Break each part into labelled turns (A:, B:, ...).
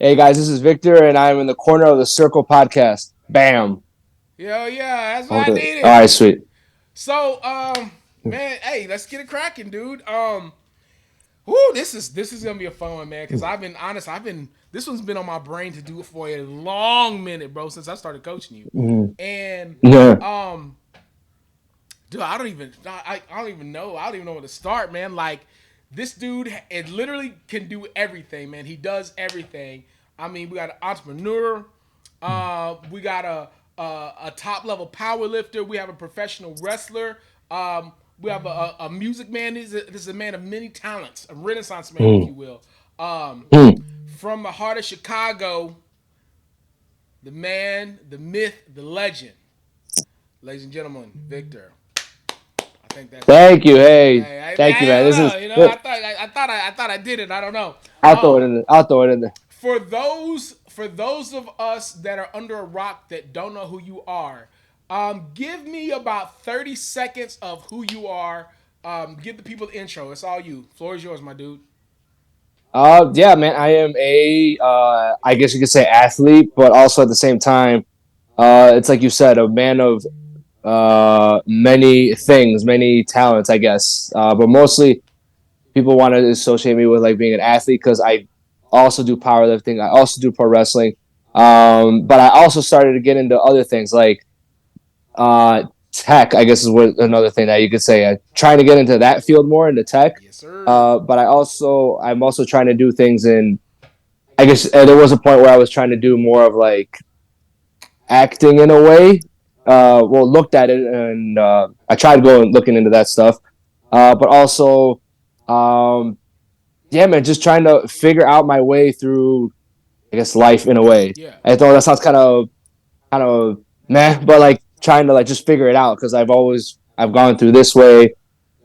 A: Hey guys, this is Victor, and I'm in the corner of the circle podcast. Bam.
B: Yo, yeah, that's what
A: Hold
B: I
A: it. All
B: needed.
A: right, sweet.
B: So, man, hey, let's get it cracking, dude. Whoo, this is gonna be a fun one, man. Because I've been honest, this one's been on my brain to do it for a long minute, bro, since I started coaching you.
A: Mhm.
B: And
A: Yeah.
B: um, dude, I don't even know. I don't even know where to start, man. Like this dude, it literally can do everything, man. He does everything. I mean, we got an entrepreneur. We got a top level power lifter. We have a professional wrestler. We have a music man. This is a man of many talents, a renaissance man, if
A: Mhm.
B: you will. Um,
A: Mhm.
B: from the heart of Chicago, the man, the myth, the legend, ladies and gentlemen, Victor. I think that's it.
A: Thank you. Hey,
B: Hey,
A: thank you,
B: I
A: man.
B: don't
A: This
B: know.
A: is.
B: I thought I did it. I don't know.
A: I'll throw it
B: Um,
A: in. I'll throw it in there.
B: for those of us that are under a rock that don't know who you are, give me about 30 seconds of who you are. Give the people the intro. It's all you. Floor is yours, my dude.
A: Yeah, man. I am I guess you could say athlete, but also at the same time, it's like you said, a man of many things, many talents. I guess, but mostly people want to associate me with like being an athlete because I also do powerlifting. I also do pro wrestling. But I also started to get into other things like tech. I guess is what another thing that you could say. Trying to get into that field more into tech.
B: Yes, sir.
A: But I'm also trying to do things in. I guess there was a point where I was trying to do more of like acting in a way. Well, looked at it and I tried going looking into that stuff. But also, um, yeah, man, just trying to figure out my way through, I guess, life in a way.
B: Yeah.
A: I know that sounds kind of meh, but like trying to like just figure it out because I've gone through this way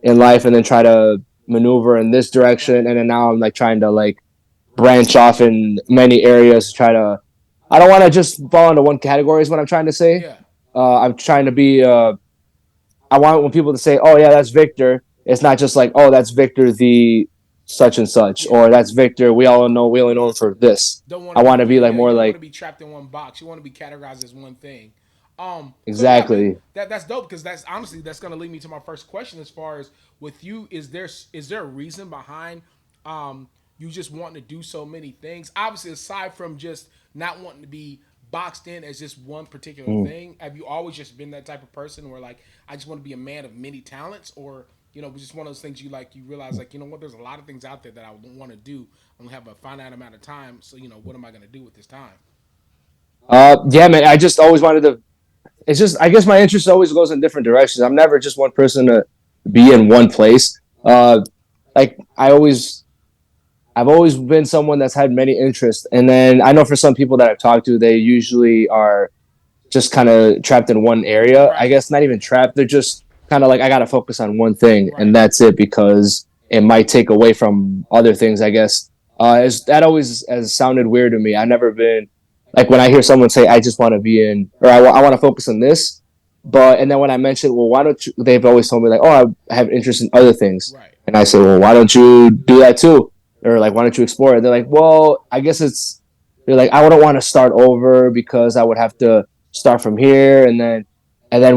A: in life and then try to maneuver in this direction,
B: Right.
A: and then now I'm like trying to like branch off in many areas. Try to, I don't want to just fall into one category. Is what I'm trying to say.
B: Yeah.
A: I'm trying to be. I want when people to say, "Oh yeah, that's Victor." It's not just like, "Oh, that's Victor the such and such,"
B: Yeah.
A: or "That's Victor." We only know him for this.
B: Don't want
A: I
B: to be
A: want to be like
B: yeah.
A: more
B: You don't want
A: like
B: to be trapped in one box. You want to be categorized as one thing. So yeah, man,
A: exactly.
B: that's dope because that's honestly that's gonna lead me to my first question. As far as with you, is there a reason behind you just wanting to do so many things? Obviously, aside from just not wanting to be boxed in as just one particular
A: Mm.
B: thing, have you always just been that type of person where like I just want to be a man of many talents, or just one of those things you realize like what, there's a lot of things out there that I want to do. I only have a finite amount of time, so what am I gonna do with this time?
A: Yeah, man. I just always wanted to. It's just I guess my interest always goes in different directions. I'm never just one person to be in one place. Like I've always been someone that's had many interests, and then I know for some people that I've talked to, they usually are just kind of trapped in one area. I
B: Right,
A: guess not even trapped. They're just kind of like I got to focus on one thing, and
B: right.
A: that's it because it might take away from other things. I guess that always has sounded weird to me. I've never been like when I hear someone say I just want to be in or I want to focus on this, but and then when I mention well why don't you? They've always told me like oh I have interest in other things,
B: Right.
A: and I say well why don't you do that too? Or like why don't you explore it? They're like well I guess it's they're like I wouldn't want to start over because I would have to start from here and then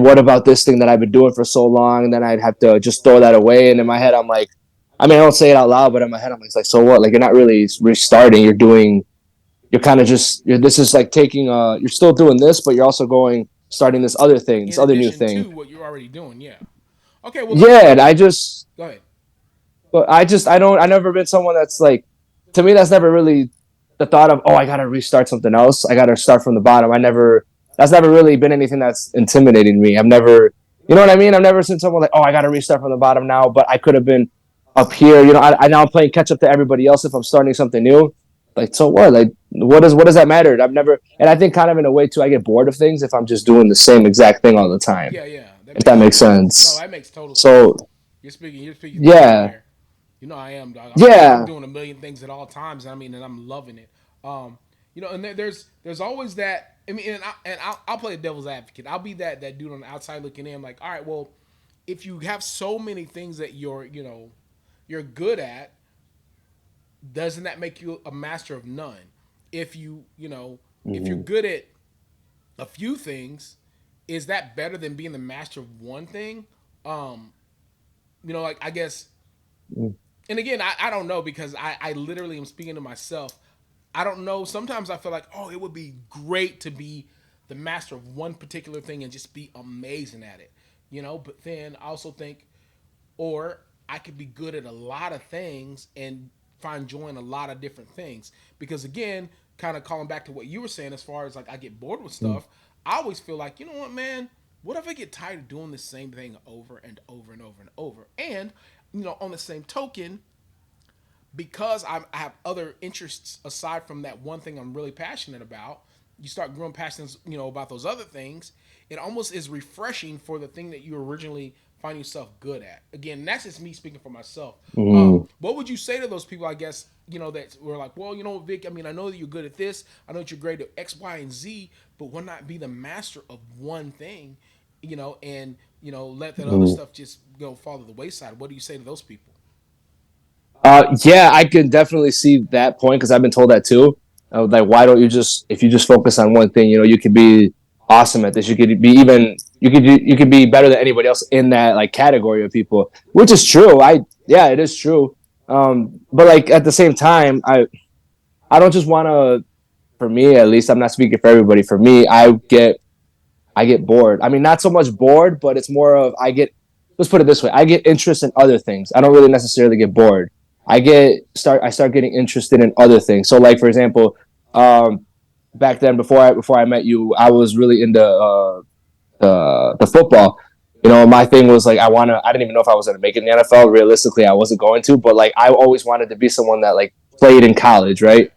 A: what about this thing that I've been doing for so long? And then I'd have to just throw that away. And in my head, I'm like, I mean, I don't say it out loud, but in my head, I'm like, so what? Like, you're not really restarting. You're kind of this is like taking, you're still doing this, but you're also starting this other thing, this
B: In
A: other new
B: addition
A: thing.
B: to what you're already doing, yeah. Okay, well let me
A: Yeah. And
B: go ahead.
A: I've never been someone that's like, to me, that's never really the thought of, oh, I got to restart something else. I got to start from the bottom. That's never really been anything that's intimidating me. I've never, you know what I mean? I've never seen someone like, oh, I got to restart from the bottom now, but I could have been up here. I now I'm playing catch up to everybody else if I'm starting something new. Like, so what? Like, what does that matter? I've never, and I think kind of in a way too, I get bored of things if I'm just doing the same exact thing all the time,
B: Yeah, yeah, that
A: if
B: makes
A: that makes
B: total sense. No,
A: sense.
B: that makes total sense.
A: So,
B: You're speaking to the
A: yeah,
B: choir. I am, dog. I'm
A: yeah.
B: doing a million things at all times. I mean, and I'm loving it. And there's always that. I mean, I'll play the devil's advocate. I'll be that dude on the outside looking in. Like, all right, well, if you have so many things that you're good at, doesn't that make you a master of none? if you know, if you're
A: Mm-hmm.
B: good at a few things, is that better than being the master of one thing? Um, like I guess, and again, I don't know because I literally am speaking to myself. I don't know. Sometimes I feel like, oh, it would be great to be the master of one particular thing and just be amazing at it, But then I also think, or I could be good at a lot of things and find joy in a lot of different things. Because again, kind of calling back to what you were saying, as far as like I get bored with stuff, I always feel like, you know what, man, what if I get tired of doing the same thing over and over and over and over? And, on the same token, because I have other interests aside from that one thing I'm really passionate about, you start growing passionate, about those other things. It almost is refreshing for the thing that you originally find yourself good at. Again, that's just me speaking for myself.
A: Mm-hmm.
B: What would you say to those people? I guess that were like, well, Vic. I mean, I know that you're good at this. I know that you're great at X, Y, and Z, but why not be the master of one thing? And let that other
A: Mm-hmm.
B: stuff just fall to the wayside. What do you say to those people?
A: Yeah, I can definitely see that point because I've been told that too. Like, why don't you just, if you just focus on one thing, you could be awesome at this. You could be even, you could be better than anybody else in that like category of people, which is true. Yeah, it is true. But like at the same time, I don't just want to. For me, at least, I'm not speaking for everybody. For me, I get bored. I mean, not so much bored, but it's more of let's put it this way. I get interest in other things. I don't really necessarily get bored. I start getting interested in other things. So like for example, um back then before I met you, I was really into the football. My thing was like I didn't even know if I was gonna make it in the NFL. Realistically, I wasn't going to, but like I always wanted to be someone that like played in college, right?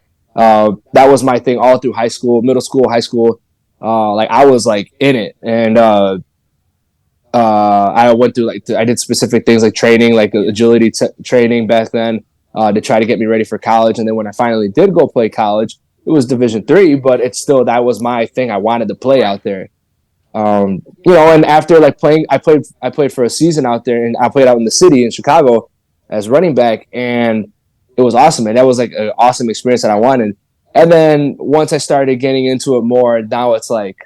A: That was my thing all through high school, middle school, high school. Like I was like in it, and I went through I did specific things like training, like
B: Yeah.
A: agility training back then, to try to get me ready for college. And then when I finally did go play college, it was Division 3, but it's still that was my thing. I wanted to play
B: Right.
A: out there. And after like playing, I played for a season out there, and I played out in the city in Chicago as running back, and it was awesome, man. That was like an awesome experience that I wanted. And then once I started getting into it more, now it's like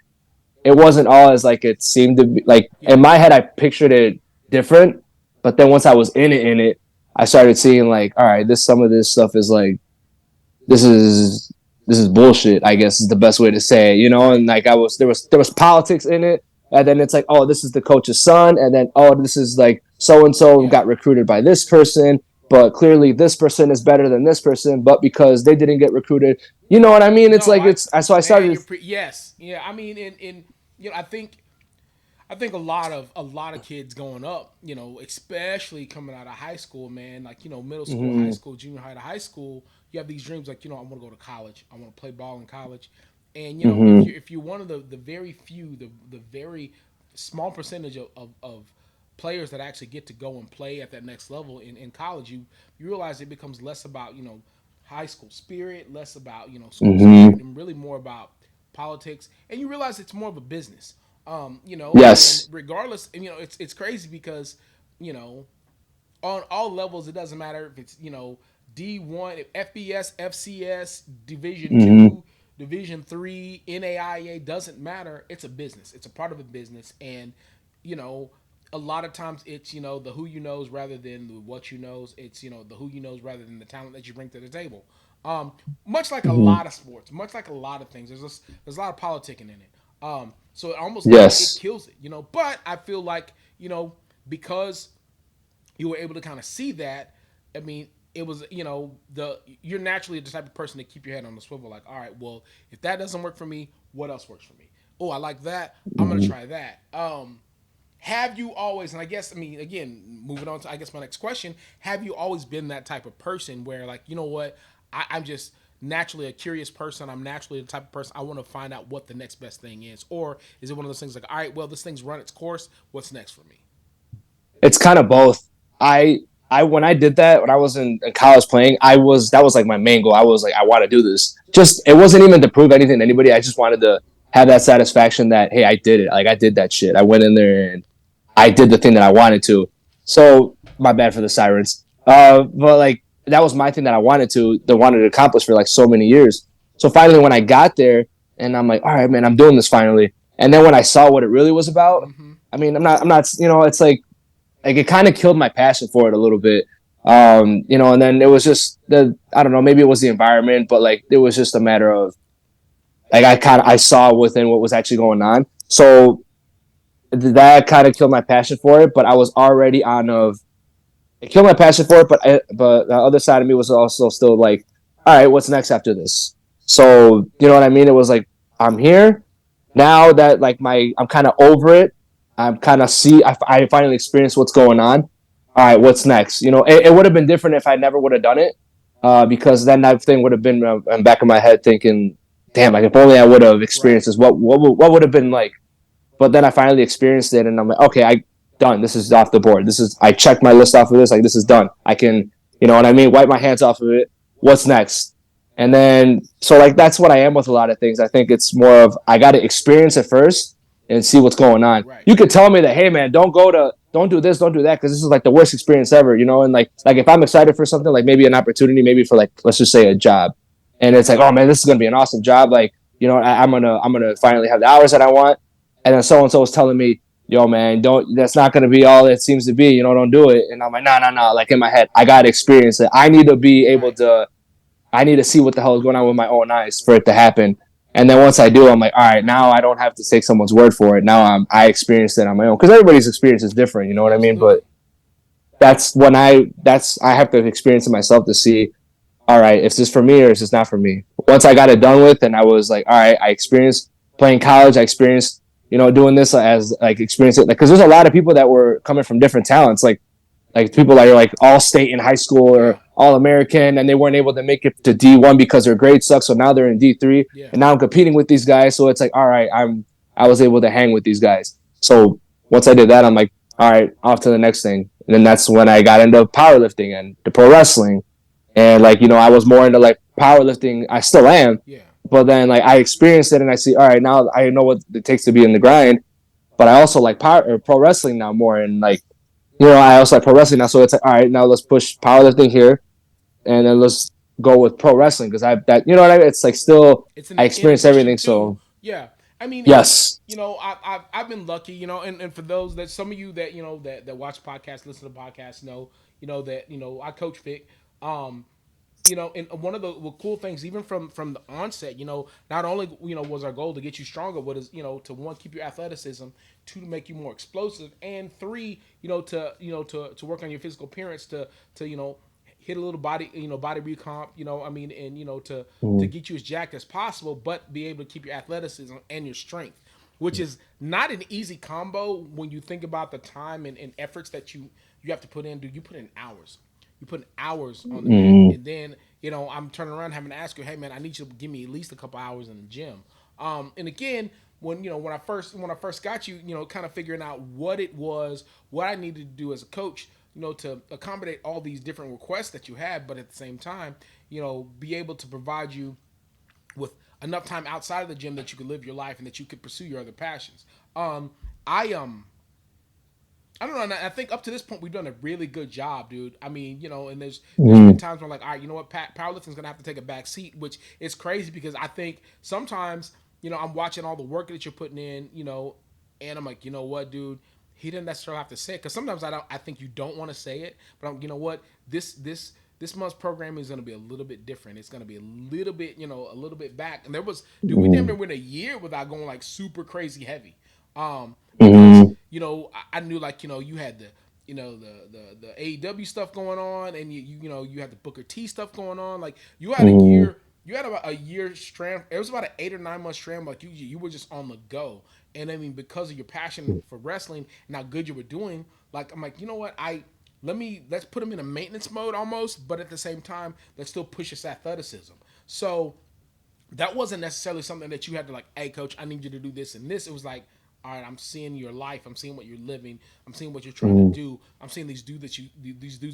A: it wasn't all as like it seemed to be. Like
B: Yeah.
A: in my head, I pictured it different, but then once I was in it, I started seeing like, all right, some of this stuff is like this is this is bullshit. I guess is the best way to say it,
B: Right.
A: And like there was politics in it, and then it's like, oh, this is the coach's son, and then oh, this is like so and so
B: Yeah.
A: got recruited by this person, but clearly this person is better than this person, but because they didn't get recruited, you know what I mean? It's
B: No,
A: like so I
B: man,
A: started.
B: yes, yeah. I mean, in I think a lot of kids growing up, especially coming out of high school, man, like middle school, high
A: Mhm,
B: school, junior high to high school, you have these dreams like I want to go to college, I want to play ball in college, and if
A: mhm,
B: you're one of the very few, the very small percentage of players that actually get to go and play at that next level in college, you realize it becomes less about high school spirit, less about school spirit,
A: mhm.
B: and really more about politics, and you realize it's more of a business. And
A: Yes.
B: regardless, it's crazy because you know on all levels, it doesn't matter if it's D1, FBS, FCS, Division
A: Mhm.
B: Two, Division 3, NAIA, doesn't matter. It's a business. It's a part of a business, and you know a lot of times it's the who you knows rather than the what you knows. It's the who you knows rather than the talent that you bring to the table. Um, much like a
A: Mhm.
B: lot of sports, much like a lot of things, there's a lot of politicking in it. So it almost it
A: Yes.
B: kills it, But I feel like because you were able to kind of see that. I mean, it was you're naturally the type of person to keep your head on the swivel. Like, all right, well, if that doesn't work for me, what else works for me? Oh, I like that. I'm gonna
A: Mhm.
B: try that. Have you always? And I guess again, moving on to I guess my next question: have you always been that type of person where like what I'm just naturally a curious person. I'm naturally the type of person I want to find out what the next best thing is, or is it one of those things like, all right, well, this thing's run its course. What's next for me?
A: It's kind of both. I I when I did that when I was in college playing, that was like my main goal. I was like, I want to do this. Just it wasn't even to prove anything to anybody. I just wanted to have that satisfaction that hey, I did it. Like I did that shit. I went in there and I did the thing that I wanted to. So my bad for the sirens. But like that was my thing that I wanted to accomplish for like so many years. So finally, when I got there, and I'm like, all right, man, I'm doing this finally. And then when I saw what it really was about,
B: Mm-hmm.
A: I mean, I'm not, it's like it kind of killed my passion for it a little bit. And then it was just I don't know, maybe it was the environment, but like it was just a matter of like I saw within what was actually going on. So that kind of killed my passion for it, but I was already on of it killed my passion for it, but the other side of me was also still like, all right, what's next after this? So you know what I mean? It was like I'm here now that like I'm kind of over it. I'm kind of I finally experienced what's going on. All right, what's next? It would have been different if I never would have done it, because then that thing would have been in the back of my head thinking, damn, like if only I would have
B: Right.
A: experienced this, what would have been like? But then I finally experienced it, and I'm like, okay, I done. This is off the board. I checked my list off of this. Like this is done. I can, you know what I mean? Wipe my hands off of it. What's next? And then so like that's what I am with a lot of things. I think it's more of I got to experience it first and see what's going on.
B: Right.
A: You could tell me that, hey man, don't do this, don't do that, because this is like the worst experience ever, And like if I'm excited for something, like maybe an opportunity, maybe for like let's just say a job, and it's like, oh man, this is gonna be an awesome job. Like I'm gonna finally have the hours that I want, and then so and so was telling me, yo man, don't, that's not gonna be all it seems to be, don't do it. And I'm like, no, no, no. Like in my head, I gotta experience it. I need to be able
B: Right.
A: to I need to see what the hell is going on with my own eyes for it to happen. And then once I do, I'm like, all right, now I don't have to take someone's word for it. Now I experienced it on my own, because everybody's experience is different. You know what I mean? But
B: Absolutely.
A: I have to experience it myself to see, all right, is this for me or is this not for me? Once I got it done with, and I was like, all right, I experienced playing college. I experienced, doing this as like experience it, like, because there's a lot of people that were coming from different talents, like people that are like all state in high school
B: Yeah.
A: or all American, and they weren't able to make it to D1 because their grades suck. So now they're in D3,
B: Yeah.
A: and now I'm competing with these guys. So it's like, all right, I was able to hang with these guys. So once I did that, I'm like, all right, off to the next thing. And then that's when I got into powerlifting and the pro wrestling, and like I was more into like powerlifting. I still am,
B: Yeah.
A: but then like I experienced it, and I see, all right, now I know what it takes to be in the grind. But I also like power or pro wrestling now more, and like I also like pro wrestling now. So it's like, all right, now let's push powerlifting here, and then let's go with pro wrestling, because I that what I mean. It's like still
B: It's
A: I
B: in
A: experience
B: addition
A: everything.
B: to,
A: So
B: yeah. I mean, and
A: yes,
B: I've been lucky, and for those that some of you that that watch podcasts, listen to podcasts, know, that I coach Vic. Um, and one of the cool things, even from the onset, not only was our goal to get you stronger, but is to one, keep your athleticism, two, to make you more explosive, and three, to work on your physical appearance, to hit a little body body recomp, I mean, and to
A: mm-hmm.
B: get you as jacked as possible, but be able to keep your athleticism and your strength, which is not an easy combo when you think about the time and efforts that you have to put in. Do you put in hours? You put hours on the mat,
A: Mm-hmm.
B: and then I'm turning around having to ask you, hey man, I need you to give me at least a couple hours in the gym. And again, when I first got you, kind of figuring out what it was, what I needed to do as a coach, to accommodate all these different requests that you had, but at the same time, be able to provide you with enough time outside of the gym that you could live your life and that you could pursue your other passions. I I don't know. And I think up to this point we've done a really good job, dude. I mean, and there's been
A: Mm-hmm.
B: times where I'm like, all right, you know what, powerlifting's gonna have to take a back seat, which is crazy because I think sometimes I'm watching all the work that you're putting in, and I'm like, you know what, dude, he didn't necessarily have to say it because sometimes I don't. I think you don't want to say it, but you know what, this month's program is going to be a little bit different. It's going to be a little bit, a little bit back. And there was, dude, we damn near went a year without going like super crazy heavy. Because
A: Mm-hmm.
B: I knew like you had the the AEW stuff going on, and you had the Booker T stuff going on. Like you had a
A: Mm-hmm.
B: year, you had about a year strand. It was about an 8 or 9 month strand. Like you were just on the go. And I mean, because of your passion for wrestling and how good you were doing, like I'm like, you know what, let's put him in a maintenance mode almost, but at the same time, let's still push his athleticism. So that wasn't necessarily something that you had to like, hey coach, I need you to do this and this. It was like, all right, I'm seeing your life, I'm seeing what you're living, I'm seeing what you're trying to
A: Mm-hmm.
B: do, I'm seeing these dudes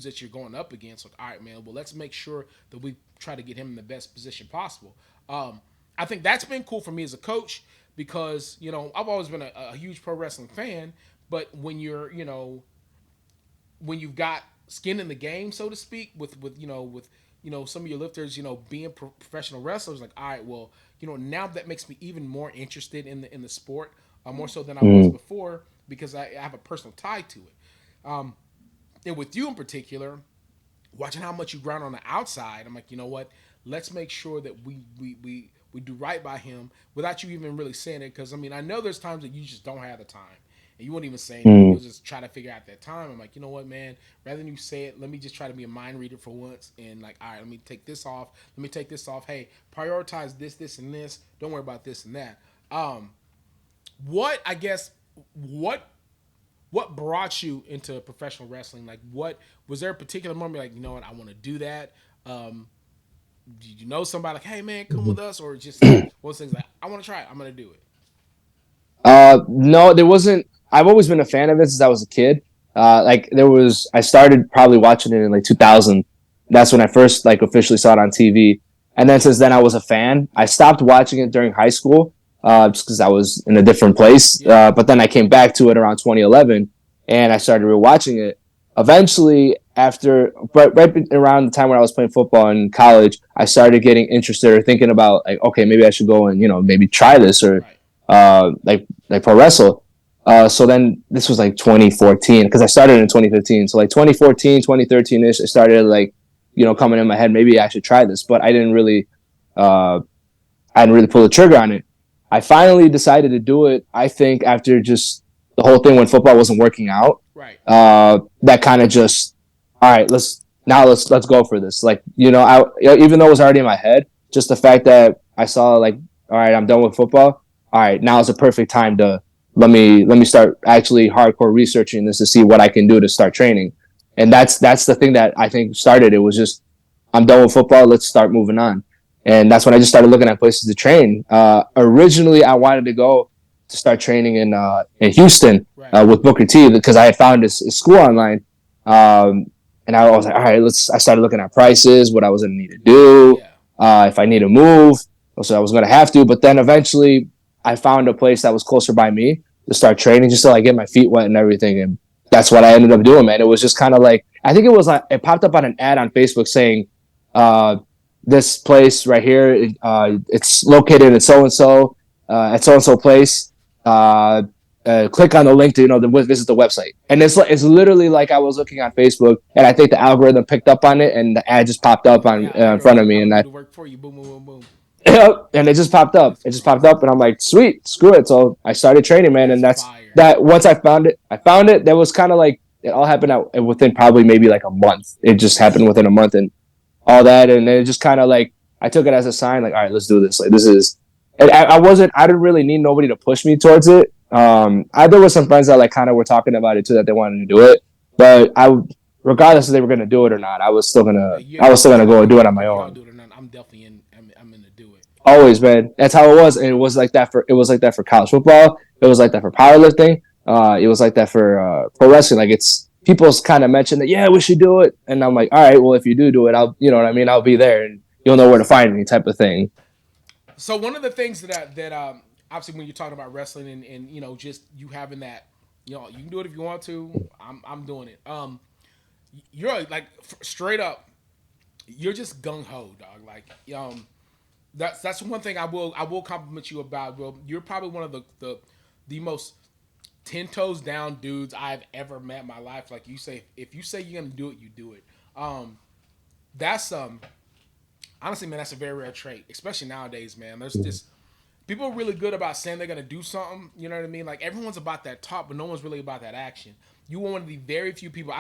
B: that you're going up against. Like, all right, man, well, let's make sure that we try to get him in the best position possible. I think that's been cool for me as a coach because I've always been a huge pro wrestling fan, but when you're when you've got skin in the game, so to speak, with some of your lifters, being professional wrestlers, like, all right, well, now that makes me even more interested in the sport, more so than I was
A: Mm,
B: before, because I have a personal tie to it. Um, and with you in particular, watching how much you grind on the outside, I'm like, you know what? Let's make sure that we do right by him without you even really saying it. Because I mean, I know there's times that you just don't have the time, and you won't even say anything.
A: mm,
B: You'll just try to figure out that time. I'm like, you know what, man? Rather than you say it, let me just try to be a mind reader for once, and like, all right, let me take this off. Let me take this off. Hey, prioritize this, this, and this. Don't worry about this and that. Um, what I guess what what brought you into professional wrestling? Like, what was there a particular moment like, you know what, I want to do that? Um, did you know somebody like, hey man, come with us, or just like one of those things like, I want to try it, I'm gonna do it?
A: No, there wasn't. I've always been a fan of it since I was a kid. Like there was, I started probably watching it in like 2000. That's when I first like officially saw it on TV. And then since then I was a fan. I stopped watching it during high school, just because I was in a different place.
B: Yeah,
A: But then I came back to it around 2011, and I started rewatching it. Eventually, after right around the time when I was playing football in college, I started getting interested or thinking about like, okay, maybe I should go and maybe try this or
B: right.
A: like pro wrestle. So then this was like 2014 because I started in 2015. So like 2014, 2013 ish, I started like coming in my head, maybe I should try this, but uh, I didn't really pull the trigger on it. I finally decided to do it. I think after just the whole thing when football wasn't working out,
B: Right.
A: that kind of just all right. Let's go for this. Like I even though it was already in my head, just the fact that I saw like all right, I'm done with football. All right, now is a perfect time to let me start actually hardcore researching this to see what I can do to start training. And that's the thing that I think started. It was just I'm done with football. Let's start moving on. And that's when I just started looking at places to train. Originally, I wanted to go to start training in Houston
B: Right.
A: with Booker T because I had found his school online. Um, and I was like, all right, I started looking at prices, what I was going to need to do,
B: Yeah.
A: if I need to move. So I was going to have to. But then eventually, I found a place that was closer by me to start training just to like get my feet wet and everything. And that's what I ended up doing, man. It was just kind of like, I think it was like, it popped up on an ad on Facebook saying, uh, this place right here, it's located at so and so, at so and so place. Uh, Click on the link to visit the website, and it's literally like I was looking on Facebook, and I think the algorithm picked up on it, and the ad just popped up
B: Yeah,
A: on
B: the
A: in front
B: algorithm
A: of
B: like,
A: me,
B: I'm
A: and
B: gonna do
A: I
B: the work for you. Boom, boom, boom, boom.
A: and it just popped up.
B: That's
A: It just popped
B: crazy.
A: up, and I'm like, sweet, screw it. So I started training, man,
B: That's
A: and that's
B: fire.
A: that. Once I found it, That was kind of like it all happened out within probably maybe like a month. It just happened within a month, and all that, and it just kind of like I took it as a sign, like, all right, let's do this. Like this is, and I didn't really need nobody to push me towards it. There was some friends that like kind of were talking about it too that they wanted to do it, but regardless if they were gonna do it or not, I was still
B: You
A: gonna
B: said,
A: go and do it
B: okay,
A: on my
B: if y'all
A: own.
B: do it or not, I'm definitely in. I'm in to do it.
A: Always, man. That's how it was, and it was like that for college football. It was like that for powerlifting. It was like that for pro wrestling. Like it's people's kind of mentioned that yeah we should do it, and I'm like all right, well if you do it, I'll what I mean I'll be there and you'll know where to find me type of thing.
B: So one of the things that obviously when you're talking about wrestling and just you having that, you can do it if you want to. I'm doing it. You're like straight up, you're just gung ho, dog. Like that's one thing I will compliment you about, bro. You're probably one of the most 10 toes down dudes I've ever met in my life. Like you say, if you say you're gonna do it, you do it. That's honestly, man, that's a very rare trait, especially nowadays, man. There's just people are really good about saying they're gonna do something. You know what I mean? Like everyone's about that talk, but no one's really about that action. You are one of the very few people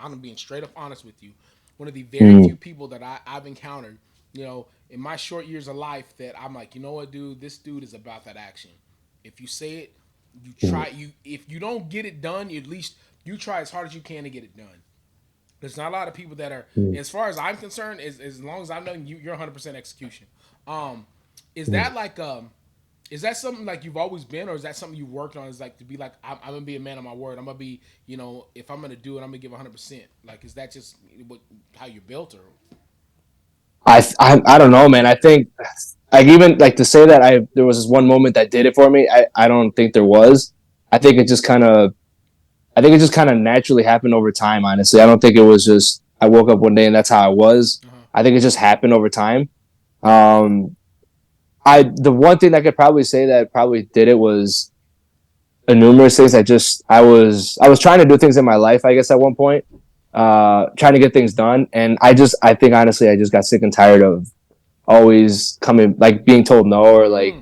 B: I'm being straight up honest with you. One of the very few
A: Mm,
B: people that I've encountered, in my short years of life that I'm like, you know what, dude, this dude is about that action. If you say it, you
A: mm,
B: try. If you don't get it done, at least you try as hard as you can to get it done. There's not a lot of people that are,
A: mm,
B: as far as I'm concerned, as long as I've known you, you're 100% execution. Um, is
A: mm.
B: that like is that something like you've always been, or is that something you worked on? Is like to be like I'm gonna be a man of my word. I'm gonna be, if I'm gonna do it, I'm gonna give 100%. Like, is that just how you're built, or
A: I don't know, man. I think like even like to say that I there was this one moment that did it for me. I don't think there was. I think it just kind of I think it just kind of naturally happened over time. Honestly, I don't think it was just I woke up one day and that's how I was. I think it just happened over time. Um, the one thing I could probably say that probably did it was numerous things. I was trying to do things in my life, I guess, at one point, trying to get things done, and I think honestly, I just got sick and tired of always coming like being told no or like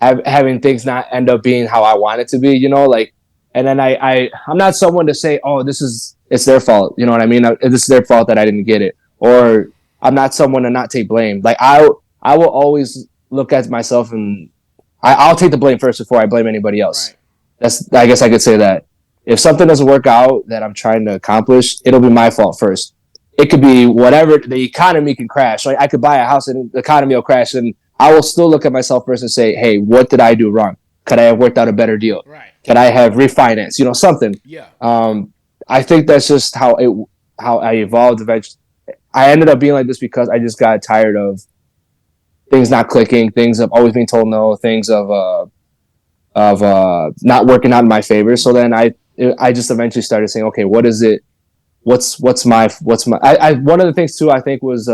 B: Mm.
A: having things not end up being how I want it to be, like, and then I'm not someone to say, oh, it's their fault. You know what I mean? This is their fault that I didn't get it. Or I'm not someone to not take blame. Like I will always look at myself and I'll take the blame first before I blame anybody else.
B: Right.
A: I guess I could say that. If something doesn't work out that I'm trying to accomplish, it'll be my fault first. It could be whatever. The economy can crash. Like I could buy a house and the economy will crash, and I will still look at myself first and say, "Hey, what did I do wrong? Could I have worked out a better deal?
B: Right.
A: Could I have refinanced? Something."
B: Yeah.
A: I think that's just how I evolved. Eventually, I ended up being like this because I just got tired of things not clicking, things of always being told no, things of not working out in my favor. So then I just eventually started saying, okay, what is it? What's my one of the things too I think was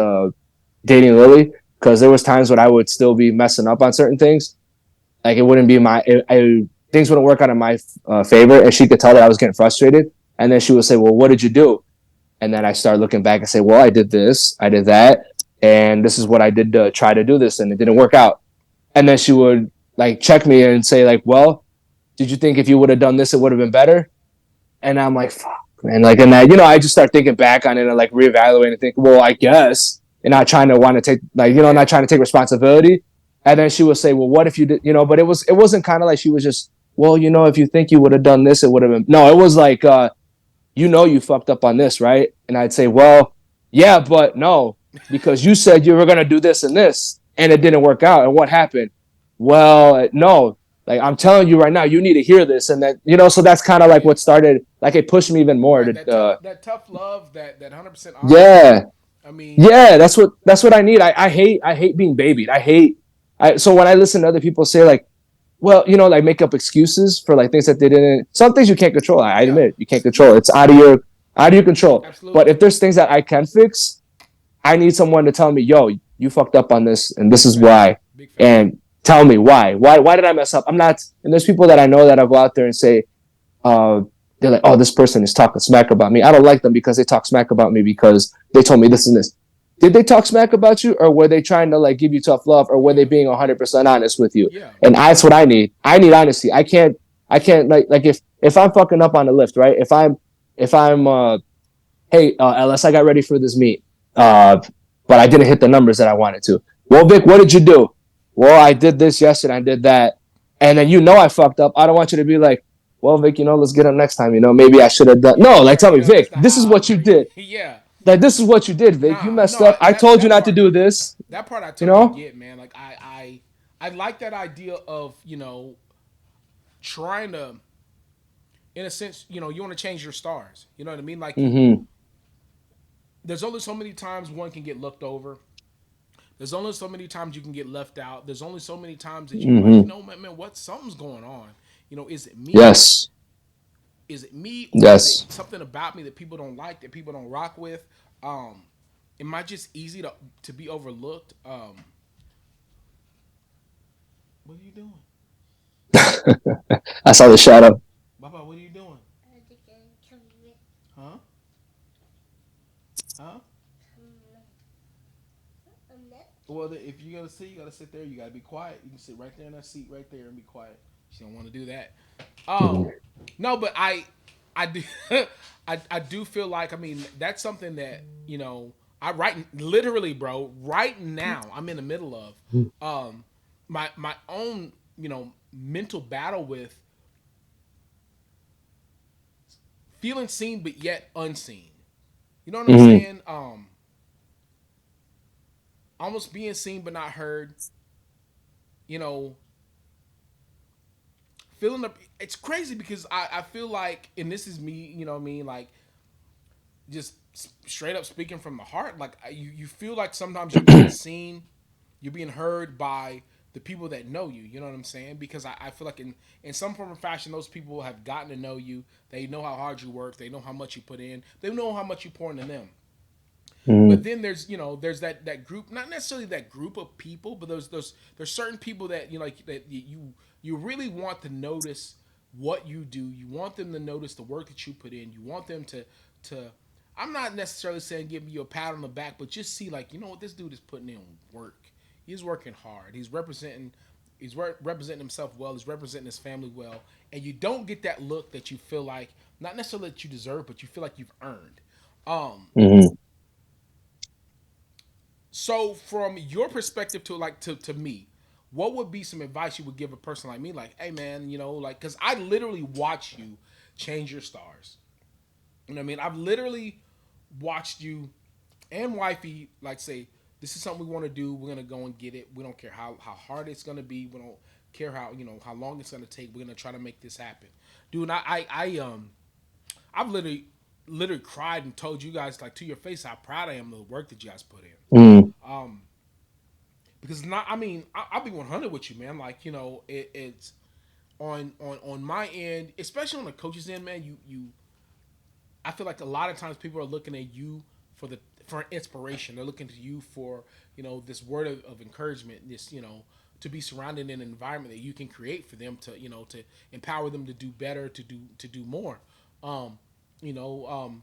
A: dating Lily, because there was times when I would still be messing up on certain things. Like it wouldn't be things wouldn't work out in my favor, and she could tell that I was getting frustrated. And then she would say, "Well, what did you do?" And then I start looking back and say, "Well, I did this, I did that, and this is what I did to try to do this, and it didn't work out." And then she would like check me and say, like, "Well, did you think if you would have done this, it would have been better?" And I'm like, fuck, man. Like, and I just start thinking back on it and like reevaluating and think, well, I guess, and not trying to want to take, like, not
B: Yeah.
A: trying to take responsibility. And then she would say, well, what if you did, but it wasn't kind of like she was just, well, if you think you would have done this, it would have been, no, it was like, you fucked up on this, right? And I'd say, well, yeah, but no, because you said you were going to do this and this, and it didn't work out. And what happened? Well, no, like I'm telling you right now, you need to hear this. And that, so that's kind of like
B: Yeah.
A: what started, like it pushed me even more
B: Right.
A: to,
B: That tough love, that 100% honesty.
A: yeah,
B: I mean,
A: yeah, that's what I need. I hate being babied. So when I listen to other people say like, well, like make up excuses for like things that they didn't. Some things you can't control. I
B: yeah,
A: admit you can't control.
B: yeah,
A: It's out of your control. But
B: absolutely.
A: if there's things that I can fix, I need someone to tell me, yo, you fucked up on this, and this
B: Big
A: is
B: facts.
A: why.
B: Big facts.
A: And tell me why. Why did I mess up? I'm not. And there's people that I know that I go out there and say, uh, they're like, oh, this person is talking smack about me. I don't like them because they talk smack about me because they told me this and this. Did they talk smack about you, or were they trying to like give you tough love, or were they
B: Yeah.
A: being 100% honest with you?
B: Yeah.
A: And that's what I need. I need honesty. I can't like if I'm fucking up on the lift, right? If I'm hey, LS, I got ready for this meet, but I didn't hit the numbers that I wanted to. Well, Vic, what did you do? Well, I did this yesterday. I did that, and then I fucked up. I don't want you to be like, well, Vic, let's get up next time. Maybe I should have done.
B: Yeah.
A: No, like
B: Yeah.
A: tell
B: You
A: me,
B: know, that's
A: Vic,
B: not
A: this is
B: how I
A: what you
B: operate.
A: did.
B: Yeah.
A: Like this is what you did, Vic. You
B: Nah.
A: messed
B: No.
A: up. I
B: That
A: told you
B: that
A: not to
B: part.
A: do this.
B: That part I
A: You
B: totally
A: know?
B: get, man. Like I like that idea of trying to, in a sense, you want to change your stars. You know what I mean? Like
A: Mm-hmm.
B: there's only so many times one can get looked over. There's only so many times you can get left out. There's only so many times that you can be like,
A: Mm-hmm.
B: man, what something's going on. Is it me?
A: Yes.
B: Is it me, or is
A: Yes.
B: it something about me that people don't like, that people don't rock with? Um, am I just easy to be overlooked? What are you doing,
A: I saw the shadow.
B: Baba? What are you doing? Huh? Huh? Well, if you gotta sit, you gotta sit there. You gotta be quiet. You can sit right there in that seat right there and be quiet. She don't want to do that. No, but I do, I do feel like, I mean, that's something that I right literally, bro. Right now, I'm in the middle of my own mental battle with feeling seen but yet unseen. You know what I'm
A: Mm-hmm.
B: saying? Almost being seen but not heard. You know, feeling up. It's crazy because I feel like, and this is me. You know what I mean? Like just straight up speaking from the heart. Like you feel like sometimes you're being seen, you're being heard by the people that know you. You know what I'm saying? Because I feel like in some form or fashion, those people have gotten to know you. They know how hard you work. They know how much you put in. They know how much you pour into them.
A: Mm-hmm.
B: But then there's that group, not necessarily that group of people, but there's certain people that like that you really want to notice what you do. You want them to notice the work that you put in. You want them to I'm not necessarily saying give you a pat on the back, but just see like, what, this dude is putting in work. He's working hard. He's representing himself well. He's representing his family well, and you don't get that look that you feel like, not necessarily that you deserve, but you feel like you've earned. Um,
A: Mm-hmm.
B: so from your perspective to me, what would be some advice you would give a person like me? Like, hey man, like, because I literally watch you change your stars. You know what I mean? I've literally watched you and wifey like say, this is something we want to do. We're gonna go and get it. We don't care how hard it's gonna be. We don't care how long it's gonna take. We're gonna try to make this happen, dude. And I've literally cried and told you guys like to your face how proud I am of the work that you guys put in.
A: Mm-hmm.
B: Um, because not, I mean, I'll be 100 with you, man. Like, it's on my end, especially on the coach's end, man. I feel like a lot of times people are looking at you for inspiration. They're looking to you for this word of encouragement. This to be surrounded in an environment that you can create for them to empower them to do better, to do more. Um, you know,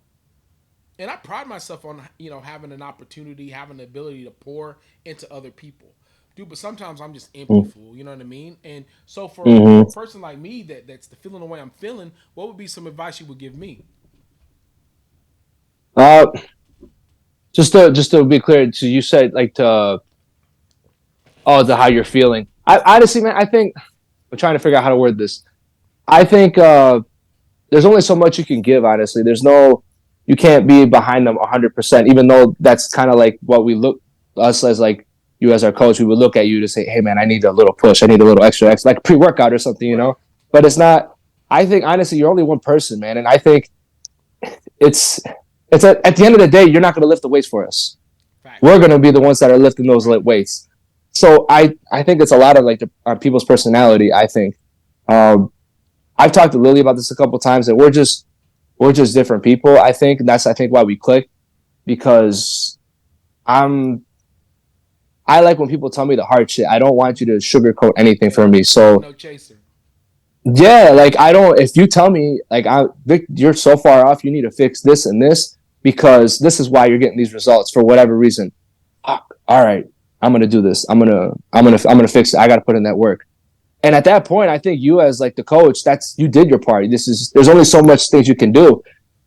B: and I pride myself on having an opportunity, having the ability to pour into other people, dude. But sometimes I'm just empty, fool. You know what I mean? And so for a
A: Mm-hmm.
B: person like me that's the feeling the way I'm feeling, what would be some advice you would give me?
A: Uh, just to be clear, so you said like to the how you're feeling. I honestly, man, I think I'm trying to figure out how to word this. I think there's only so much you can give. Honestly, you can't be behind them 100%. Even though that's kind of like what we look us as like you as our coach, we would look at you to say, hey man, I need a little push, I need a little extra, like pre workout or something,
B: Right.
A: But it's not. I think honestly, you're only one person, man, and I think it's at the end of the day, you're not going to lift the weights for us. We're
B: Facts.
A: going to be the ones that are lifting those
B: Right.
A: weights. So I think it's a lot of like people's personality. I think um, I've talked to Lily about this a couple times, and we're just different people. I think and that's I think why we click because I'm I like when people tell me the hard shit. I don't want you to sugarcoat anything for
B: Yeah.
A: me. So
B: No chaser.
A: yeah, like I don't. If you tell me like Vic, you're so far off, you need to fix this and this because this is why you're getting these results for whatever reason. All right, I'm gonna do this. I'm gonna fix it. I got to put in that work. And at that point, I think you as like the coach, that's you did your part. There's only so much things you can do.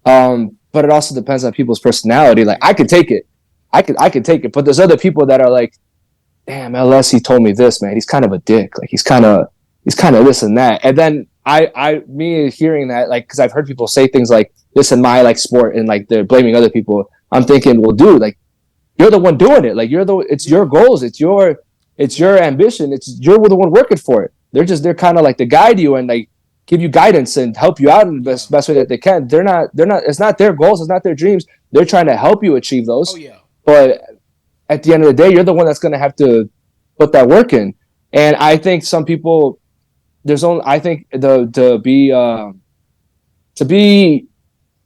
A: But it also depends on people's personality. Like I could
B: Exactly.
A: take it, I could take it. But there's other people that are like, damn, LS, he told me this, man. He's kind of a dick. Like he's kind of this and that. And then me hearing that, like, because I've heard people say things like this in my like sport and like they're blaming other people. I'm thinking, well, dude, like you're the one doing it. Like it's your
B: Yeah.
A: goals. It's your
B: Exactly.
A: ambition. You're the one working for it. They're kind of like to guide you and like give you guidance and help you out in the
B: Yeah.
A: best way that they can. They're not it's not their goals, it's not their dreams. They're trying to help you achieve
B: Oh
A: those.
B: yeah.
A: But at the end of the day, you're the one that's going to have to put that work in. And I think some people there's only I think the to be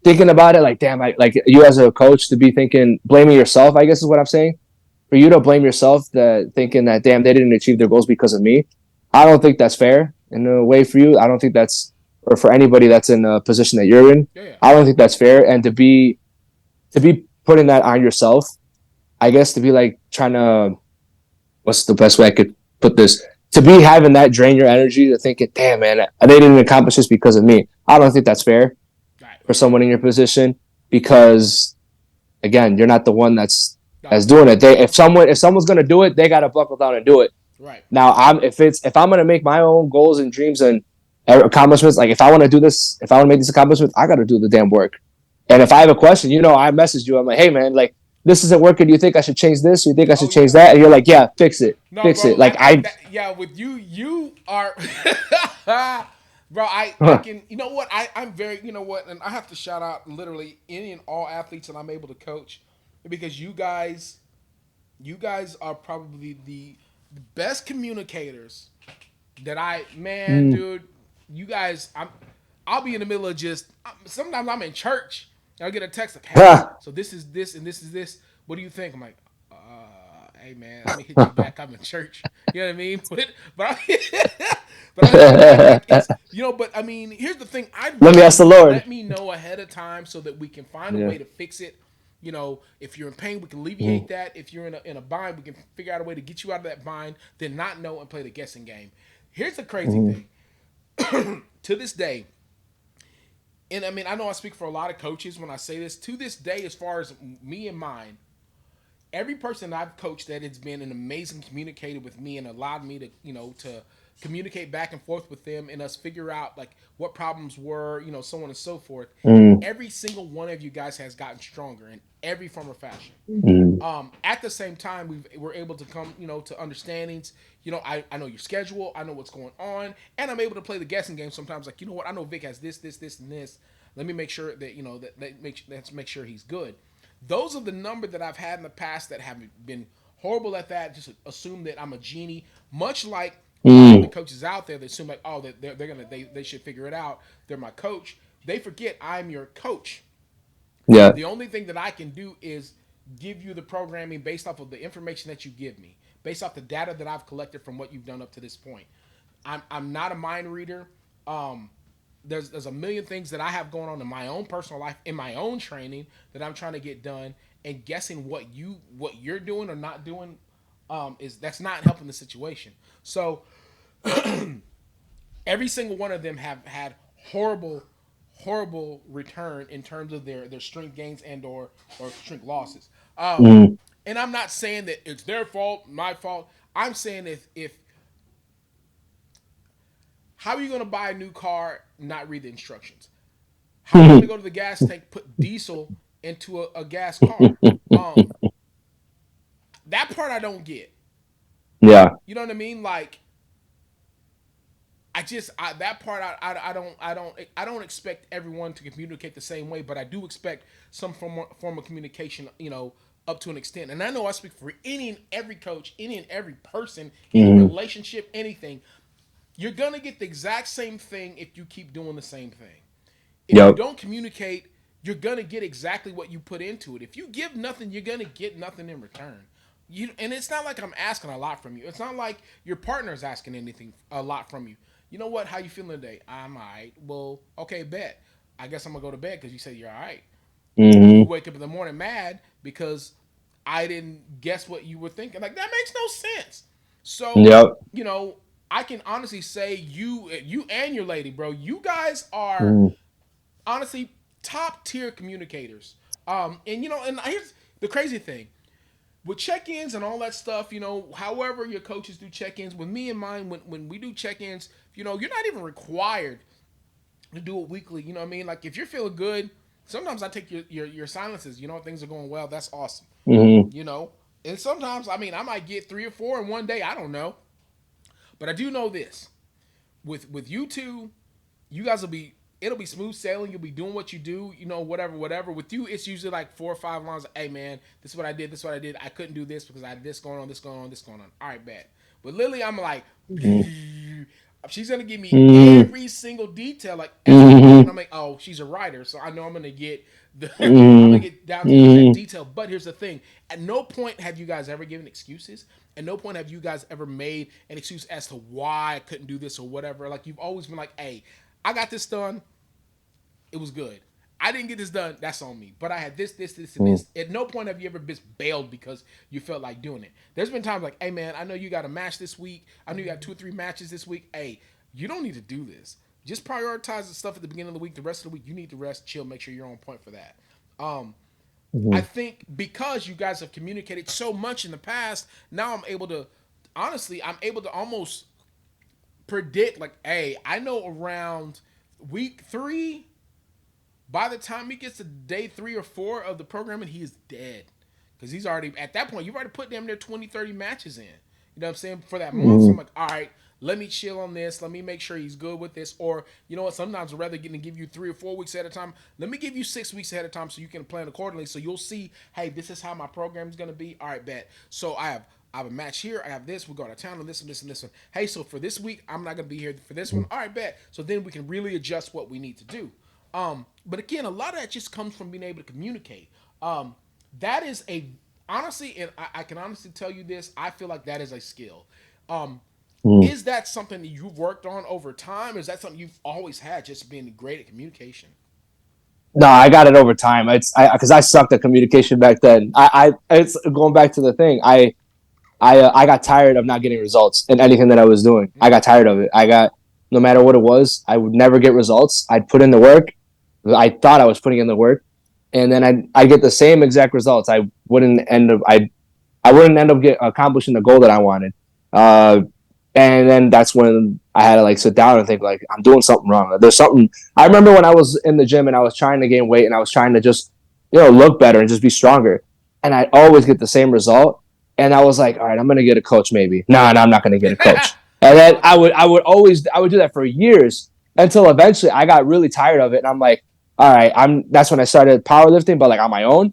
A: thinking about it like damn I like you as a coach to be thinking blaming yourself I guess is what I'm saying for you to blame yourself that thinking that damn they didn't achieve their goals because of me. I don't think that's fair in a way for you. I don't think that's or for anybody that's in a position that you're in.
B: Yeah. Yeah.
A: I don't think that's fair. And to be putting that on yourself, I guess to be like trying to what's the best way I could put this? To be having that drain your energy to thinking, damn man, they didn't accomplish this because of me. I don't think that's fair
B: Right.
A: for someone in your position because again, you're not the one that's
B: No.
A: doing it. If someone's gonna do it, they gotta buckle down and do it.
B: Right.
A: Now, if I'm gonna make my own goals and dreams and accomplishments, like if I want to do this, if I want to make these accomplishments, I got to do the damn work. And if I have a question, I message you. I'm like, hey man, like this isn't working. Do you think I should change this? Do you think I
B: Oh
A: should change
B: yeah.
A: that? And you're like, yeah, fix it,
B: No,
A: fix
B: bro.
A: it. Like
B: Yeah, with you, you are, bro. I can. You know what? I'm very. You know what? And I have to shout out literally any and all athletes that I'm able to coach, because you guys are probably the best communicators that man,
A: mm,
B: dude. You guys, I'll be in the middle of sometimes I'm in church and I'll get a text like, hey,
A: huh,
B: so this is this and this is this. What do you think? I'm like, hey man, let me hit you back. I'm in church. You know what I mean? But but I mean, like it's But I mean, here's the thing. I'd
A: Let me
B: rather
A: ask the
B: you
A: Lord.
B: let me know ahead of time so that we can find a
A: Yeah.
B: way to fix it. If you're in pain, we can alleviate
A: Mm-hmm.
B: that. If you're in a bind, we can figure out a way to get you out of that bind. Then not know and play the guessing game. Here's the crazy
A: Mm-hmm.
B: thing. To this day, and I mean, I know I speak for a lot of coaches when I say this. To this day, as far as me and mine, every person I've coached that has been an amazing communicator with me and allowed me to communicate back and forth with them and us figure out like what problems were, so on and so forth. Every single one of you guys has gotten stronger in every form or fashion.
A: Mm-hmm.
B: At the same time, we're able to come, to understandings. I know your schedule, I know what's going on, and I'm able to play the guessing game sometimes. Like, you know what, I know Vic has this, and this. Let me make sure that let's make sure he's good. Those are the number that I've had in the past that have been horrible at that. Just assume that I'm a genie, much like a lot of other
A: Mm-hmm.
B: coaches out there that assume like, oh, they should figure it out. They're my coach. They forget I'm your coach.
A: Yeah.
B: The only thing that I can do is give you the programming based off of the information that you give me, based off the data that I've collected from what you've done up to this point. I'm not a mind reader. Um, there's a million things that I have going on in my own personal life, in my own training that I'm trying to get done, and guessing what you're doing or not doing is that's not helping the situation. So every single one of them have had horrible return in terms of their strength gains and or strength losses.
A: Mm-hmm.
B: And I'm not saying that it's their fault, my fault. I'm saying if how are you going to buy a new car and not read the instructions? How are you going to go to the gas tank, put diesel into a gas car? Um, that part I don't get.
A: Yeah.
B: You know what I mean? Like that part I don't expect everyone to communicate the same way, but I do expect some form of communication, up to an extent. And I know I speak for any and every coach, any and every person, any
A: Mm-hmm.
B: relationship, anything. You're gonna get the exact same thing if you keep doing the same thing. If you
A: Yep.
B: don't communicate, you're gonna get exactly what you put into it. If you give nothing, you're gonna get nothing in return. And it's not like I'm asking a lot from you. It's not like your partner's asking anything a lot from you. You know what? How you feeling today? I'm alright. Well, okay, bet. I guess I'm gonna go to bed because you said you're alright. You
A: Mm-hmm.
B: wake up in the morning mad because I didn't guess what you were thinking. Like that makes no sense. So
A: Yep.
B: you know, I can honestly say you and your lady, bro. You guys are
A: Mm-hmm.
B: honestly top tier communicators. And here's the crazy thing with check-ins and all that stuff. However your coaches do check-ins with me and mine. When we do check-ins, you're not even required to do it weekly. You know what I mean? Like if you're feeling good, sometimes I take your silences. Things are going well. That's awesome.
A: Mm-hmm.
B: You know, and sometimes I mean I might get 3 or 4 in one day. I don't know, but I do know this with you two, you guys will be it'll be smooth sailing. You'll be doing what you do, whatever. With you, it's usually like 4 or 5 lines. Hey man, this is what I did. This is what I did. I couldn't do this because I had this going on, this going on, this going on. All right, bad. But Lily, I'm like, she's gonna give me
A: Mm-hmm.
B: every single detail, like as I do,
A: Mm-hmm.
B: and I'm like, oh, she's a writer, so I know I'm gonna get the, I'm gonna
A: Mm-hmm.
B: get down to the exact
A: Mm-hmm.
B: detail. But here's the thing: at no point have you guys ever given excuses. At no point have you guys ever made an excuse as to why I couldn't do this or whatever. Like you've always been like, hey, I got this done. It was good. I didn't get this done. That's on me. But I had this, and this. At no point have you ever been bailed because you felt like doing it. There's been times like, hey man, I know you got a match this week. I know you got 2 or 3 matches this week. Hey, you don't need to do this. Just prioritize the stuff at the beginning of the week. The rest of the week, you need to rest, chill, make sure you're on point for that. Um, I
A: Mm-hmm.
B: think because you guys have communicated so much in the past, now I'm able to almost predict like, hey, I know around week 3, by the time he gets to day 3 or 4 of the programming, he is dead. Because he's already, at that point, you've already put damn near 20, 30 matches in. You know what I'm saying? For that month. So I'm like, all right, let me chill on this. Let me make sure he's good with this. Or, you know what? Sometimes I'd rather get to give you 3 or 4 weeks at a time. Let me give you 6 weeks ahead of time so you can plan accordingly. So you'll see, hey, this is how my program is going to be. All right, bet. So I have a match here. I have this. We're going to town on this and this and this one. Hey, so for this week, I'm not going to be here for this one. All right, bet. So then we can really adjust what we need to do. But again, a lot of that just comes from being able to communicate. That is honestly, and I can honestly tell you this, I feel like that is a skill. Um,
A: Mm.
B: is that something that you've worked on over time? Or is that something you've always had, just being great at communication?
A: No, I got it over time. It's because I sucked at communication back then. It's going back to the thing. I got tired of not getting results in anything that I was doing. I got tired of it. I got no matter what it was, I would never get results. I'd put in the work. I thought I was putting in the work, and then I get the same exact results. I wouldn't end up accomplishing the goal that I wanted. Uh, and then that's when I had to like sit down and think like I'm doing something wrong. There's something. I remember when I was in the gym and I was trying to gain weight and I was trying to just look better and just be stronger, and I always get the same result. And I was like, all right, I'm gonna get a coach maybe. No, I'm not gonna get a coach. And then
B: Gotcha.
A: I would do that for years until eventually I got really tired of it, and I'm like, all right, that's when I started powerlifting, but like on my own.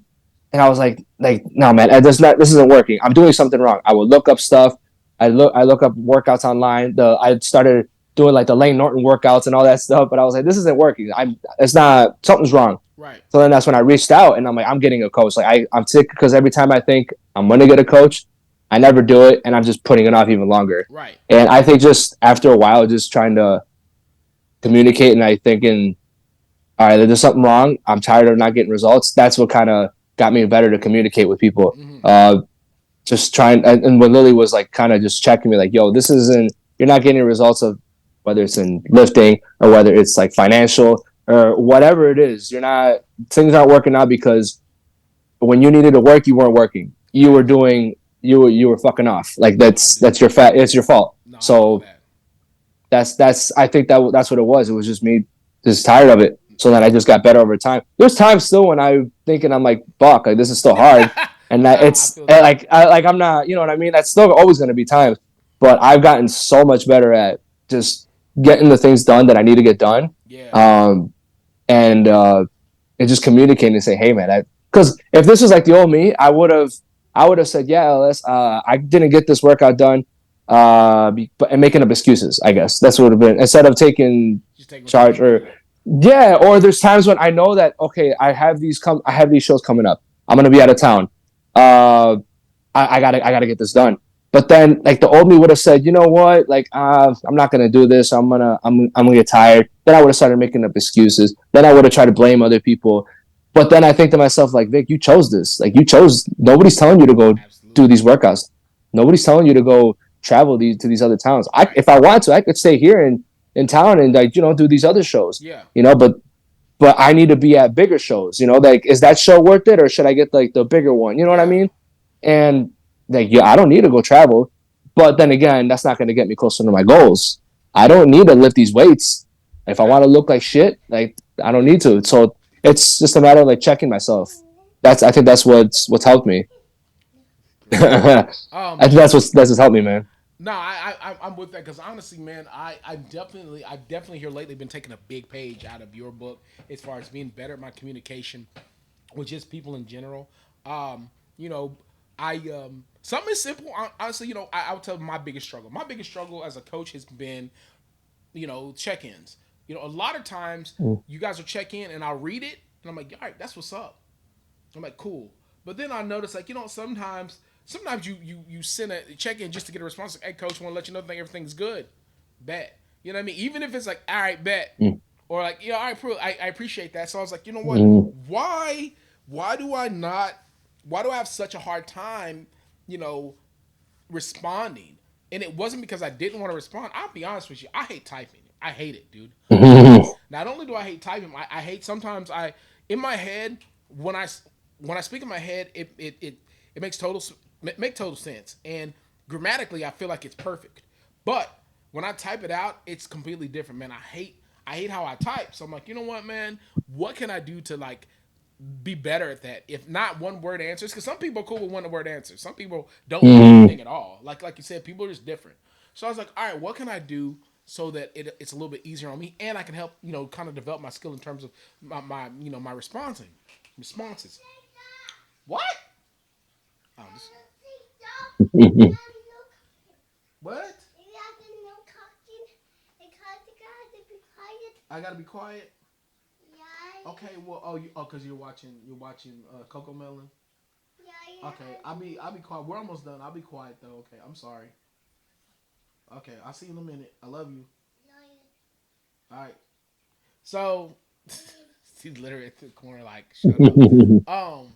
A: And I was like, no, man, this isn't working. I'm doing something wrong. I would look up stuff. I look up workouts online. I started doing like the Lane Norton workouts and all that stuff, but I was like, this isn't working. It's not something's wrong.
B: Right.
A: So then that's when I reached out and I'm like, I'm getting a coach. Like I'm sick because every time I think I'm gonna get a coach, I never do it, and I'm just putting it off even longer.
B: Right.
A: And I think just after a while, just trying to communicate and I thinking, all right, there's something wrong. I'm tired of not getting results. That's what kind of got me better to communicate with people.
B: Mm-hmm.
A: Just trying, and when Lily was like kind of just checking me, like, yo, this isn't, you're not getting results of whether it's in lifting or whether it's like financial or whatever it is. You're not, things aren't working out because when you needed to work, you weren't working. You were
B: Facts.
A: doing, you were fucking off. Like
B: No, I do.
A: that's your fat, it's your fault.
B: No, I feel
A: So
B: that.
A: I think that's what it was. It was just me just tired of it. So then I just got better over time. There's times still when I'm thinking I'm like, fuck, like this is still hard. And that
B: Nah, I
A: it's
B: feel that.
A: like I'm not, you know what I mean? That's still always gonna be times. But I've gotten so much better at just getting the things done that I need to get done.
B: Yeah.
A: Um and and just communicating and say, hey man, because if this was like the old me, I would have said, yeah, LS, I didn't get this workout done, and making up excuses. I guess that's what it would have been instead of taking
B: Just take
A: charge or
B: responsibility.
A: yeah. Or there's times when I know that okay, I have these shows coming up. I'm gonna be out of town. Uh, I gotta get this done. But then like the old me would have said, you know what, like I'm not gonna do this. I'm gonna get tired. Then I would have started making up excuses. Then I would have tried to blame other people. But then I think to myself, like, Vic, you chose this. Like you chose. Nobody's telling you to go do
B: Absolutely.
A: these workouts. Nobody's telling you to go travel to these other towns.
B: Right.
A: If I want to, I could stay here in town and like do these other shows.
B: Yeah.
A: But I need to be at bigger shows. Like is that show worth it or should I get like the bigger one? You know what I
B: Yeah.
A: mean? And like, yeah, I don't need to go travel. But then again, that's not going to get me closer to my goals. I don't need to lift these weights. If I want to
B: Facts.
A: look like shit, like I don't need to. So it's just a matter of like checking myself. I think that's what's helped me. I
B: Um.
A: think that's what's helped me, man.
B: No, I'm with that because honestly, man, I definitely here lately been taking a big page out of your book as far as being better at my communication with just people in general. You know, I something as simple. Honestly, I would tell my biggest struggle. My biggest struggle as a coach has been check-ins. A lot of times
A: Mm.
B: you guys will check in and I'll read it and I'm like, all right, that's what's up. I'm like, cool. But then I notice, like, sometimes you send a check in just to get a response. Like, hey, coach, want to let you know that everything's good. Bet. You know what I mean? Even if it's like, all right, bet,
A: Mm.
B: or like, all right, I appreciate that. So I was like, you know what?
A: Mm.
B: Why why do I not? Why do I have such a hard time? You know, responding. And it wasn't because I didn't want to respond. I'll be honest with you. I hate typing. I hate it, dude. I hate it. Not only do I hate typing, I hate sometimes in my head when I speak in my head, it makes total sense. And grammatically, I feel like it's perfect. But when I type it out, it's completely different, man. I hate how I type. So I'm like, you know what, man? What can I do to like be better at that. If not one word answers, because some people are cool with one word answers. Some people don't say
A: Mm.
B: anything at all. Like you said, people are just different. So I was like, all right, what can I do so that it's a little bit easier on me, and I can help kind of develop my skill in terms of my responses. What? Oh, what? I gotta be quiet. Okay, well, because you're watching Coco Melon. Okay, I'll be quiet. We're almost done. I'll be quiet though. Okay, I'm sorry. Okay, I'll see you in a minute. I love you. All right. So she's literally at the corner like, shut up. Um,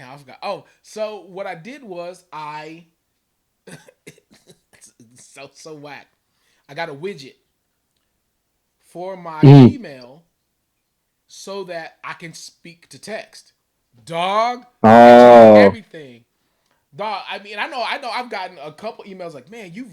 B: I forgot. Oh, so what I did was I so whack. I got a widget for my
A: Mm.
B: Gmail so that I can speak to text. Dog, that changed
A: Oh.
B: everything. Dog, I mean, I know, I've gotten a couple emails like, man, you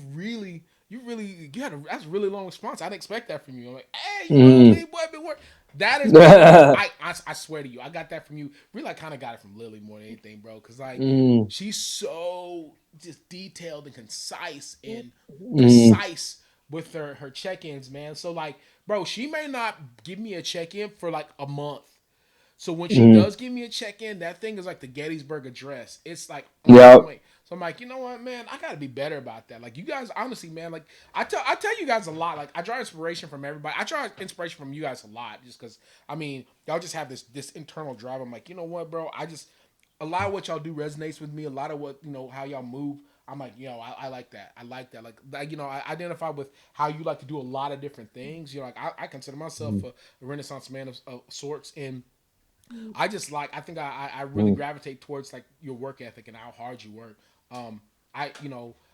B: had that's a really long response. I didn't expect that from you. I'm like, hey, you know what I
A: Mm.
B: mean? Boy, been work. That has been like, I swear to you, I got that from you. Really, I kind of got it from Lily more than anything, bro. Cause like,
A: Mm.
B: she's so just detailed and concise and
A: Mm.
B: precise with her check-ins, man. So like, bro, she may not give me a check-in for like a month. So when she
A: Mm.
B: does give me a check in, that thing is like the Gettysburg Address. It's like on
A: Yep.
B: point. So I'm like, you know what, man, I gotta be better about that. Like you guys, honestly, man, like I tell you guys a lot. Like I draw inspiration from everybody. I draw inspiration from you guys a lot, just because I mean y'all just have this internal drive. I'm like, you know what, bro, I just a lot of what y'all do resonates with me. A lot of what how y'all move. I'm like, I like that. I like that. Like, I identify with how you like to do a lot of different things. Like I consider myself a Renaissance man of sorts, and I just like I think I really
A: Mm.
B: gravitate towards like your work ethic and how hard you work.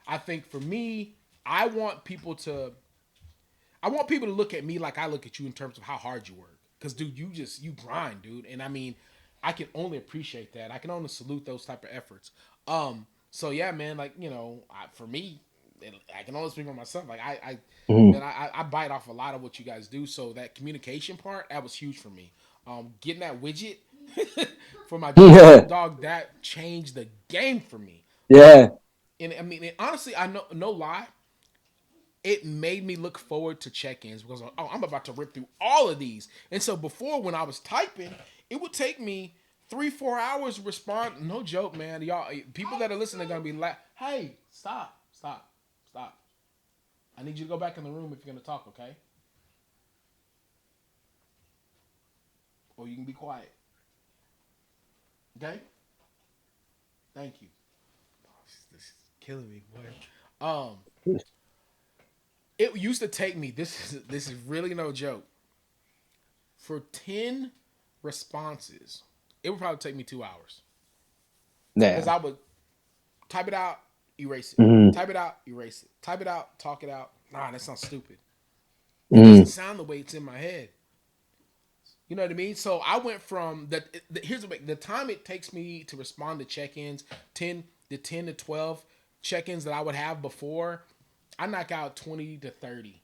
B: I think for me, I want people to I want people to look at me like I look at you in terms of how hard you work. Cause dude, you grind, dude, and I mean, I can only appreciate that. I can only salute those type of efforts. So yeah, man, like for me, I can only speak for myself. Like
A: Mm.
B: man, I bite off a lot of what you guys do. So that communication part, that was huge for me. Getting that widget for my Gmail,
A: Yeah.
B: dog, that changed the game for me.
A: Yeah.
B: And I mean, and honestly, I know, no lie, it made me look forward to check-ins because I'm about to rip through all of these. And so before, when I was typing, it would take me 3-4 hours to respond. No joke, man. Y'all, people that are listening are gonna be like, "Hey, stop! I need you to go back in the room if you're gonna talk, okay? Or you can be quiet, okay? Thank you." This is killing me, boy. It used to take me. This is really no joke. For 10 responses, it would probably take me 2 hours because
A: Yeah.
B: I would type it out, erase it,
A: Mm.
B: type it out, erase it, type it out, talk it out. Nah, that sounds stupid. It doesn't
A: Mm.
B: sound the way it's in my head. You know what I mean? So I went from here's the time it takes me to respond to check-ins, 10 to 12 check-ins that I would have before. I knock out 20 to 30.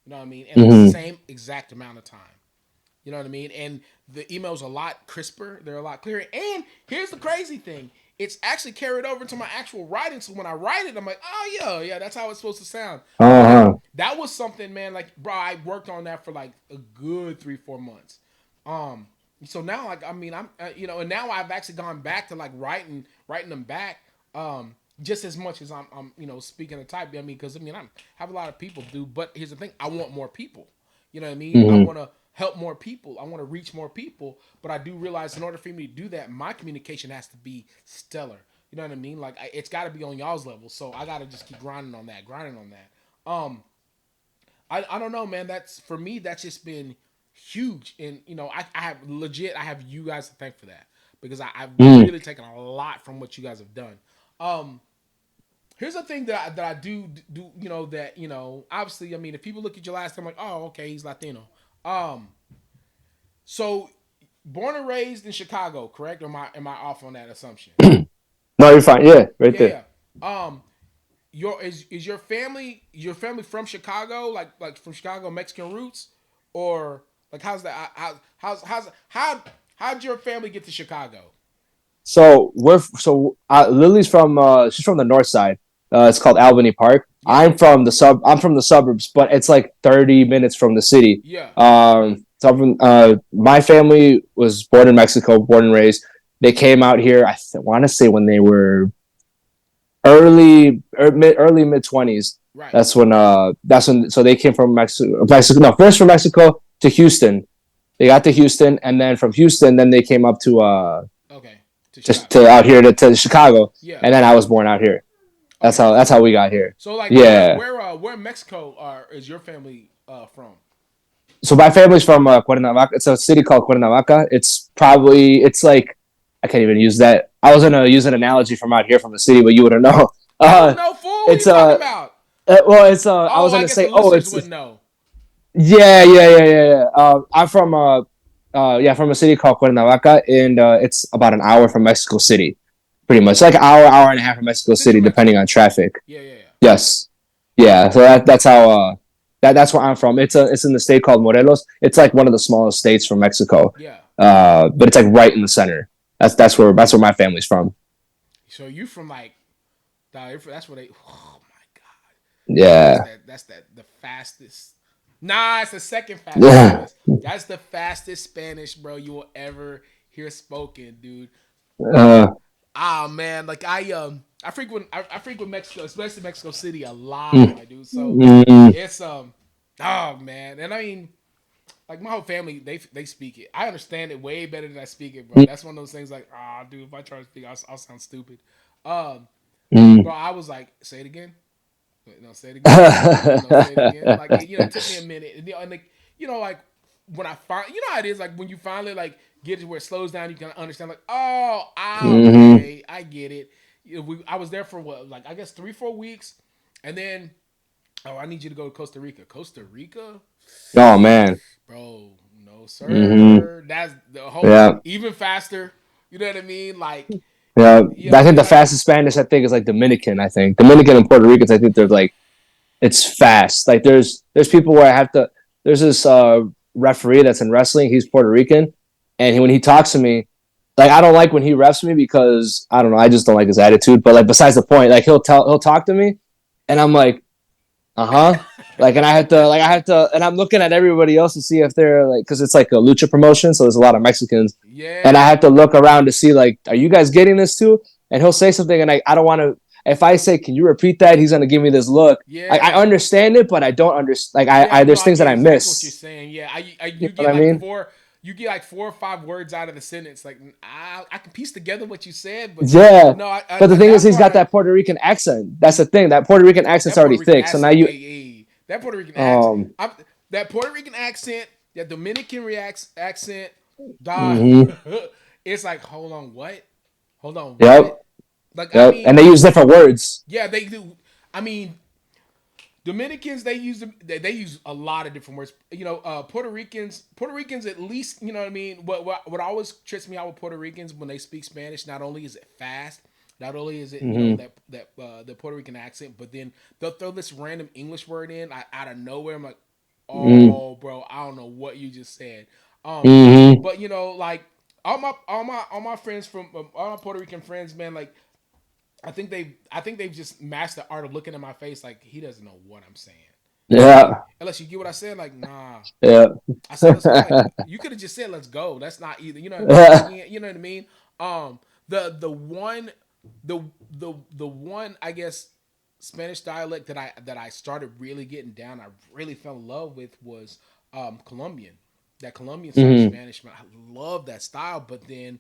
B: You know what I mean? In the
A: Mm.
B: same exact amount of time. You know what I mean? And the email's a lot crisper. They're a lot clearer. And here's the crazy thing. It's actually carried over to my actual writing. So when I write it, I'm like, oh, yeah, that's how it's supposed to sound. Like,
A: Uh-huh.
B: that was something, man. Like, bro, I worked on that for like a good 3-4 months. Um, so now, like, I mean, and now I've actually gone back to like writing them back. Just as much as I'm speaking of type. I mean, because I have a lot of people do. But here's the thing: I want more people. You know what I mean? I
A: Mm.
B: want to help more people. I want to reach more people. But I do realize in order for me to do that, my communication has to be stellar. You know what I mean? Like it's got to be on y'all's level. So I got to just keep grinding on that. I don't know, man. That's for me. That's just been huge, and I have you guys to thank for that because I've
A: Mm.
B: really taken a lot from what you guys have done. Um, Here's the thing that I do that obviously I mean if people look at your last name like oh okay he's Latino. Um, so born and raised in Chicago, correct? Or am I off on that assumption?
A: No, you're fine. Yeah, right
B: Yeah,
A: there.
B: yeah. Is your family from Chicago, like from Chicago Mexican roots, or like how's that? How'd your family get to Chicago?
A: Lily's from she's from the north side. It's called Albany Park.
B: Yeah,
A: I'm from the suburbs, but it's like 30 minutes from the city.
B: yeah.
A: So my family was born in Mexico, born and raised. They came out here. Want to say when they were early mid 20s.
B: Right.
A: That's when so they came from Mexico. No, first from Mexico to Houston. They got to Houston, and then from Houston, then they came up to
B: Okay. to
A: just
B: Chicago.
A: to out here to Chicago,
B: Yeah.
A: and then I was born out here.
B: Okay.
A: That's how we got here.
B: So like,
A: Yeah.
B: where in Mexico is your family from?
A: So my family's from Cuernavaca. It's a city called Cuernavaca. It's like I can't even use that. I was gonna use an analogy from out here from the city, but you wouldn't know.
B: I
A: Uh,
B: don't know, fool. What are you
A: it's
B: talking about?
A: well, it's I
B: Oh,
A: was
B: I
A: gonna
B: guess the
A: say, oh,
B: listeners
A: it's
B: wouldn't know.
A: yeah. I'm from yeah, from a city called Cuernavaca, and it's about an hour from Mexico City, pretty much like an hour and a half from Mexico
B: Central
A: City, depending
B: Mexico.
A: on traffic.
B: Yeah, yeah, yeah.
A: Yes, yeah. So that's how that's where I'm from. It's in the state called Morelos. It's like one of the smallest states from Mexico,
B: Yeah.
A: but it's like right in the center. That's where my family's from.
B: So you from like, that's where they. Oh my god.
A: Yeah.
B: That's the fastest. Nah, it's the second fastest, I guess. That's the fastest Spanish, bro, you will ever hear spoken, dude. Like,
A: uh,
B: man, like I frequent Mexico, especially Mexico City, a lot,
A: mm,
B: my dude. So
A: mm,
B: it's oh man, and I mean, like my whole family, they speak it. I understand it way better than I speak it, bro. That's one of those things like, dude, if I try to speak, I'll sound stupid. Um,
A: mm.
B: bro, I was like, say it again. No, say it again. No, say it again. Like it took me a minute, and like like when I find, how it is. Like when you finally like get to where it slows down, you can understand. Like, oh,
A: Hmm.
B: okay, I get it. I was there for what, like I guess 3-4 weeks, and then I need you to go to Costa Rica. Costa Rica,
A: Oh man.
B: bro, no
A: Hmm.
B: sir. That's the whole
A: Yeah.
B: even faster. You know what I mean? Like,
A: Yeah. I think the
B: like
A: fastest Spanish I think is like Dominican. I think Dominican and Puerto Ricans. I think they're like it's fast. Like there's people where I have to. There's this referee that's in wrestling. He's Puerto Rican, and when he talks to me, like I don't like when he refs me because I don't know. I just don't like his attitude. But like besides the point, like he'll talk to me, and I'm like, uh-huh. Like, and I have to, and I'm looking at everybody else to see if they're like, because it's like a lucha promotion, so there's a lot of Mexicans, and I
B: yeah,
A: have to look around to see like, are you guys getting this too? And he'll say something, and I don't want to. If I say, can you repeat that? He's gonna give me this look. I
B: yeah.
A: understand it, but I don't understand. Like,
B: Yeah, no,
A: there's
B: I
A: things that
B: get
A: I
B: exactly what you're
A: miss.
B: saying. Yeah,
A: You
B: you
A: know
B: get
A: what I
B: like
A: mean?
B: four, 4 or 5 words out of the sentence. Like I can piece together what you said, but
A: Yeah.
B: no,
A: But the thing is,
B: that
A: he's
B: part,
A: got that Puerto Rican accent. That's the thing. That Puerto Rican accent's
B: that Puerto
A: already
B: Rican
A: thick. So now
B: accent,
A: you,
B: that Puerto Rican accent,
A: um,
B: that Puerto Rican accent, that Dominican reacts accent, dog.
A: mm-hmm.
B: It's like, hold on, what? Hold on, what?
A: Yep,
B: Like I
A: yep, and
B: mean,
A: they use different words.
B: yeah, they do. I mean, Dominicans they use a lot of different words. Puerto Ricans at least, you know what I mean. What always trips me out with Puerto Ricans when they speak Spanish, not only is it fast, not only is it
A: Mm-hmm.
B: the Puerto Rican accent, but then they'll throw this random English word in out of nowhere. I'm like,
A: Mm-hmm.
B: oh, bro, I don't know what you just said.
A: Mm-hmm.
B: But like all my friends from all my Puerto Rican friends, man, like I think they've just mastered the art of looking at my face like he doesn't know what I'm saying.
A: Yeah,
B: Unless you get what I said, like nah.
A: yeah.
B: I said let's go. Like you could have just said let's go. That's not either. You know what I mean? Like you know what I mean? The one the one I guess Spanish dialect that I started really getting down, I really fell in love with was Colombian. That Colombian style of
A: Mm-hmm.
B: Spanish, man, I love that style. But then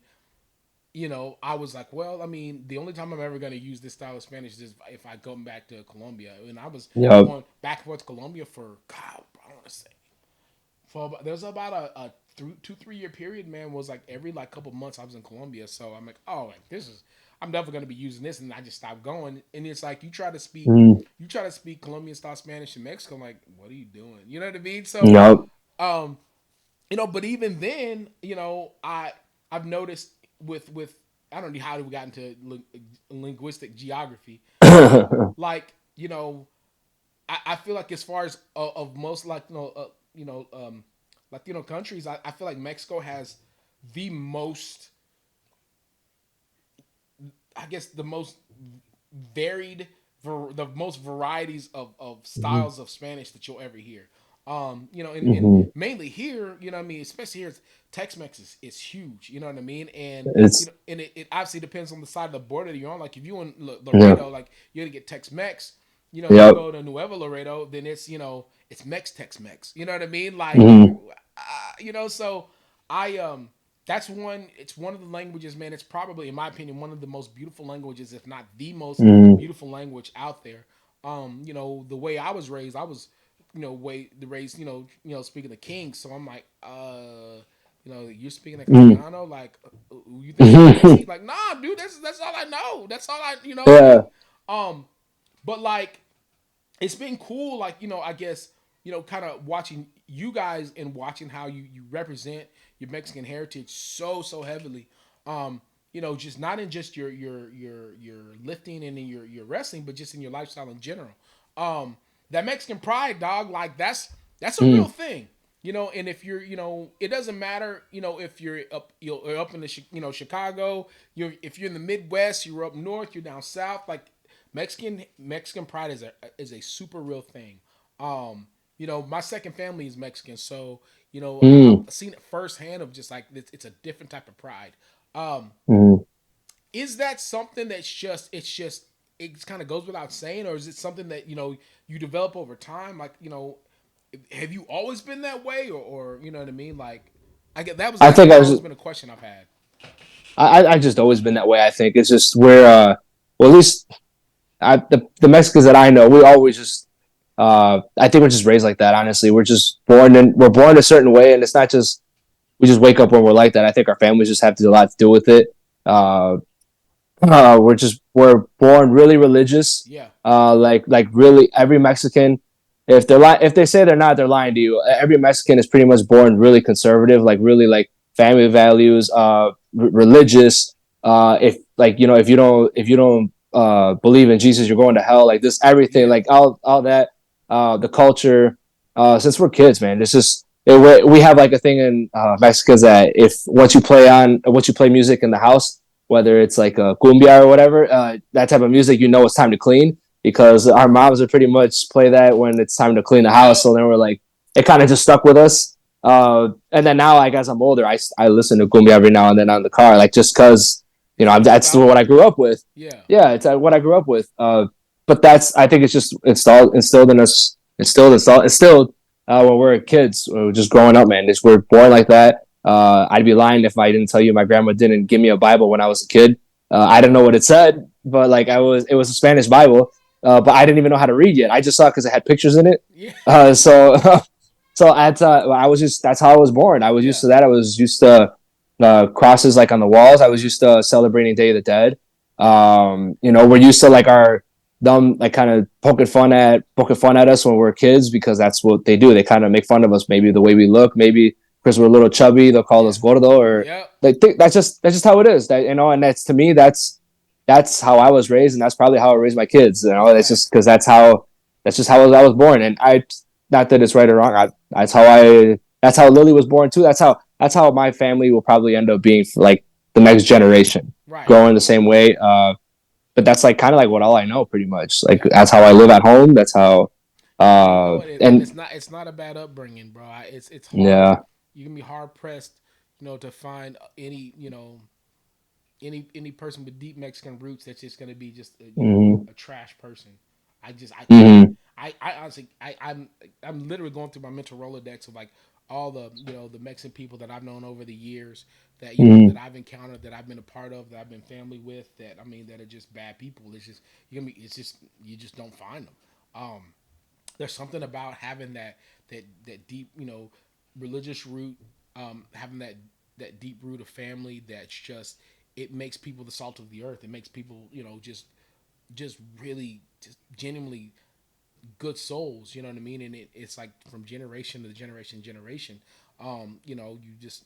B: I was like, well, I mean, the only time I'm ever going to use this style of Spanish is if I go back to Colombia. And I was
A: Yep.
B: going back and forth to Colombia for, God, I want to say, there was about a 2-3 year period, man, was like every like couple months I was in Colombia. So I'm like, oh, like I'm definitely going to be using this. And I just stopped going. And it's like,
A: Mm-hmm.
B: you try to speak Colombian style Spanish in Mexico. I'm like, what are you doing? You know what I mean? So,
A: Yep.
B: um, but even then, I've noticed with I don't know how we got into linguistic geography, but like I feel like as far as of most like Latino countries, I feel like Mexico has the most, I guess the most varied, the most varieties of
A: Mm-hmm.
B: styles of Spanish that you'll ever hear. And
A: Mm-hmm.
B: mainly here, you know what I mean, especially here, Tex-Mex is huge, you know what I mean? And,
A: It's
B: and it obviously depends on the side of the border that you're on. Like if you in
A: yeah.
B: Laredo, like you're gonna get Tex-Mex, you
A: Yep.
B: go to Nuevo Laredo, then it's, it's Tex-Mex, you know what I mean? Like,
A: Mm-hmm.
B: so I that's one. It's one of the languages, man. It's probably, in my opinion, one of the most beautiful languages, if not the most
A: Mm,
B: beautiful language out there. The way I was raised, I was, way the raised, speaking of kings. So I'm like, you're speaking
A: mm.
B: Italiano, like, you think I'm crazy? Like, nah, dude, that's all I know. That's all I,
A: Yeah,
B: like, um, but like, it's been cool, like, I guess, kind of watching you guys and watching how you represent your Mexican heritage so heavily. Just not in just your lifting and in your wrestling, but just in your lifestyle in general. um that Mexican pride, dog, like that's a real
A: mm,
B: thing. And if you're, it doesn't matter, if you're up in the Chicago, if you're in the Midwest, you're up north, you're down south, like Mexican pride is a super real thing. My second family is Mexican, so I've
A: mm,
B: seen it firsthand of just like it's a different type of pride. Um,
A: mm.
B: is that something that's just it kind of goes without saying, or is it something that you develop over time? Like, have you always been that way, or you know what I mean? Like, I get that was
A: I think I
B: always
A: was.
B: been a question I've had.
A: I just always been that way. I think it's just where, well, at least the Mexicans that I know, we always just, I think we're just raised like that. Honestly, we're born a certain way, and it's not just we just wake up when we're like that. I think our families just have to do a lot to do with it. Uh, we're born really religious.
B: Yeah,
A: Like really every Mexican, if they say they're not, they're lying to you. Every Mexican is pretty much born really conservative, like really like family values, religious. If like if you don't believe in Jesus, you're going to hell. Like this, everything,
B: yeah,
A: like all that, the culture. Since we're kids, man, it's just we have like a thing in Mexicans that if once you play music in the house, whether it's like a cumbia or whatever, that type of music, it's time to clean because our moms would pretty much play that when it's time to clean the house.
B: yep,
A: So then we're like, it kind of just stuck with us. And then now, like as I'm older, I listen to cumbia every now and then on the car, like just because
B: it's
A: that's what I
B: nostalgic.
A: grew up with.
B: Yeah,
A: Yeah, it's what I grew up with. But I think it's just instilled in us, instilled when we're kids, just growing up, man. We're born like that. I'd be lying if I didn't tell you my grandma didn't give me a Bible when I was a kid. I didn't know what it said, but like it was a Spanish Bible, but I didn't even know how to read yet. I just saw it because it had pictures in it.
B: yeah,
A: So so I was just that's how I was born. I was used
B: yeah,
A: to that. I was used to crosses like on the walls. I was used to celebrating Day of the Dead. We're used to like our them like kind of poking fun at us when we're kids because that's what they do. They kind of make fun of us, maybe the way we look, maybe because we're a little chubby, they'll call
B: yeah,
A: us gordo, or
B: yep,
A: they think that's just how it is. That and that's to me that's how I was raised, and that's probably how I raised my kids. It's
B: yeah,
A: just because that's just how I was born, and I not that it's right or wrong. That's how Lily was born too. That's how my family will probably end up being for like the next generation,
B: right,
A: growing the same way. But that's like kind of like what all I know, pretty much. Like
B: yeah.
A: that's how I live at home. That's how,
B: And you know what? And
A: and
B: it's not a bad upbringing, bro. It's hard.
A: yeah,
B: You can be hard pressed, to find any person with deep Mexican roots that's just gonna be just
A: mm-hmm,
B: a trash person. I can't.
A: mm-hmm,
B: I honestly I'm literally going through my mental Rolodex of like all the Mexican people that I've known over the years that
A: mm-hmm,
B: that I've encountered, that I've been a part of, that I've been family with, that I mean that are just bad people. It's just you just don't find them. There's something about having that deep religious root, having that deep root of family that's just, it makes people the salt of the earth. It makes people just really just genuinely good souls. You know what I mean? And it's like from generation to generation. You just,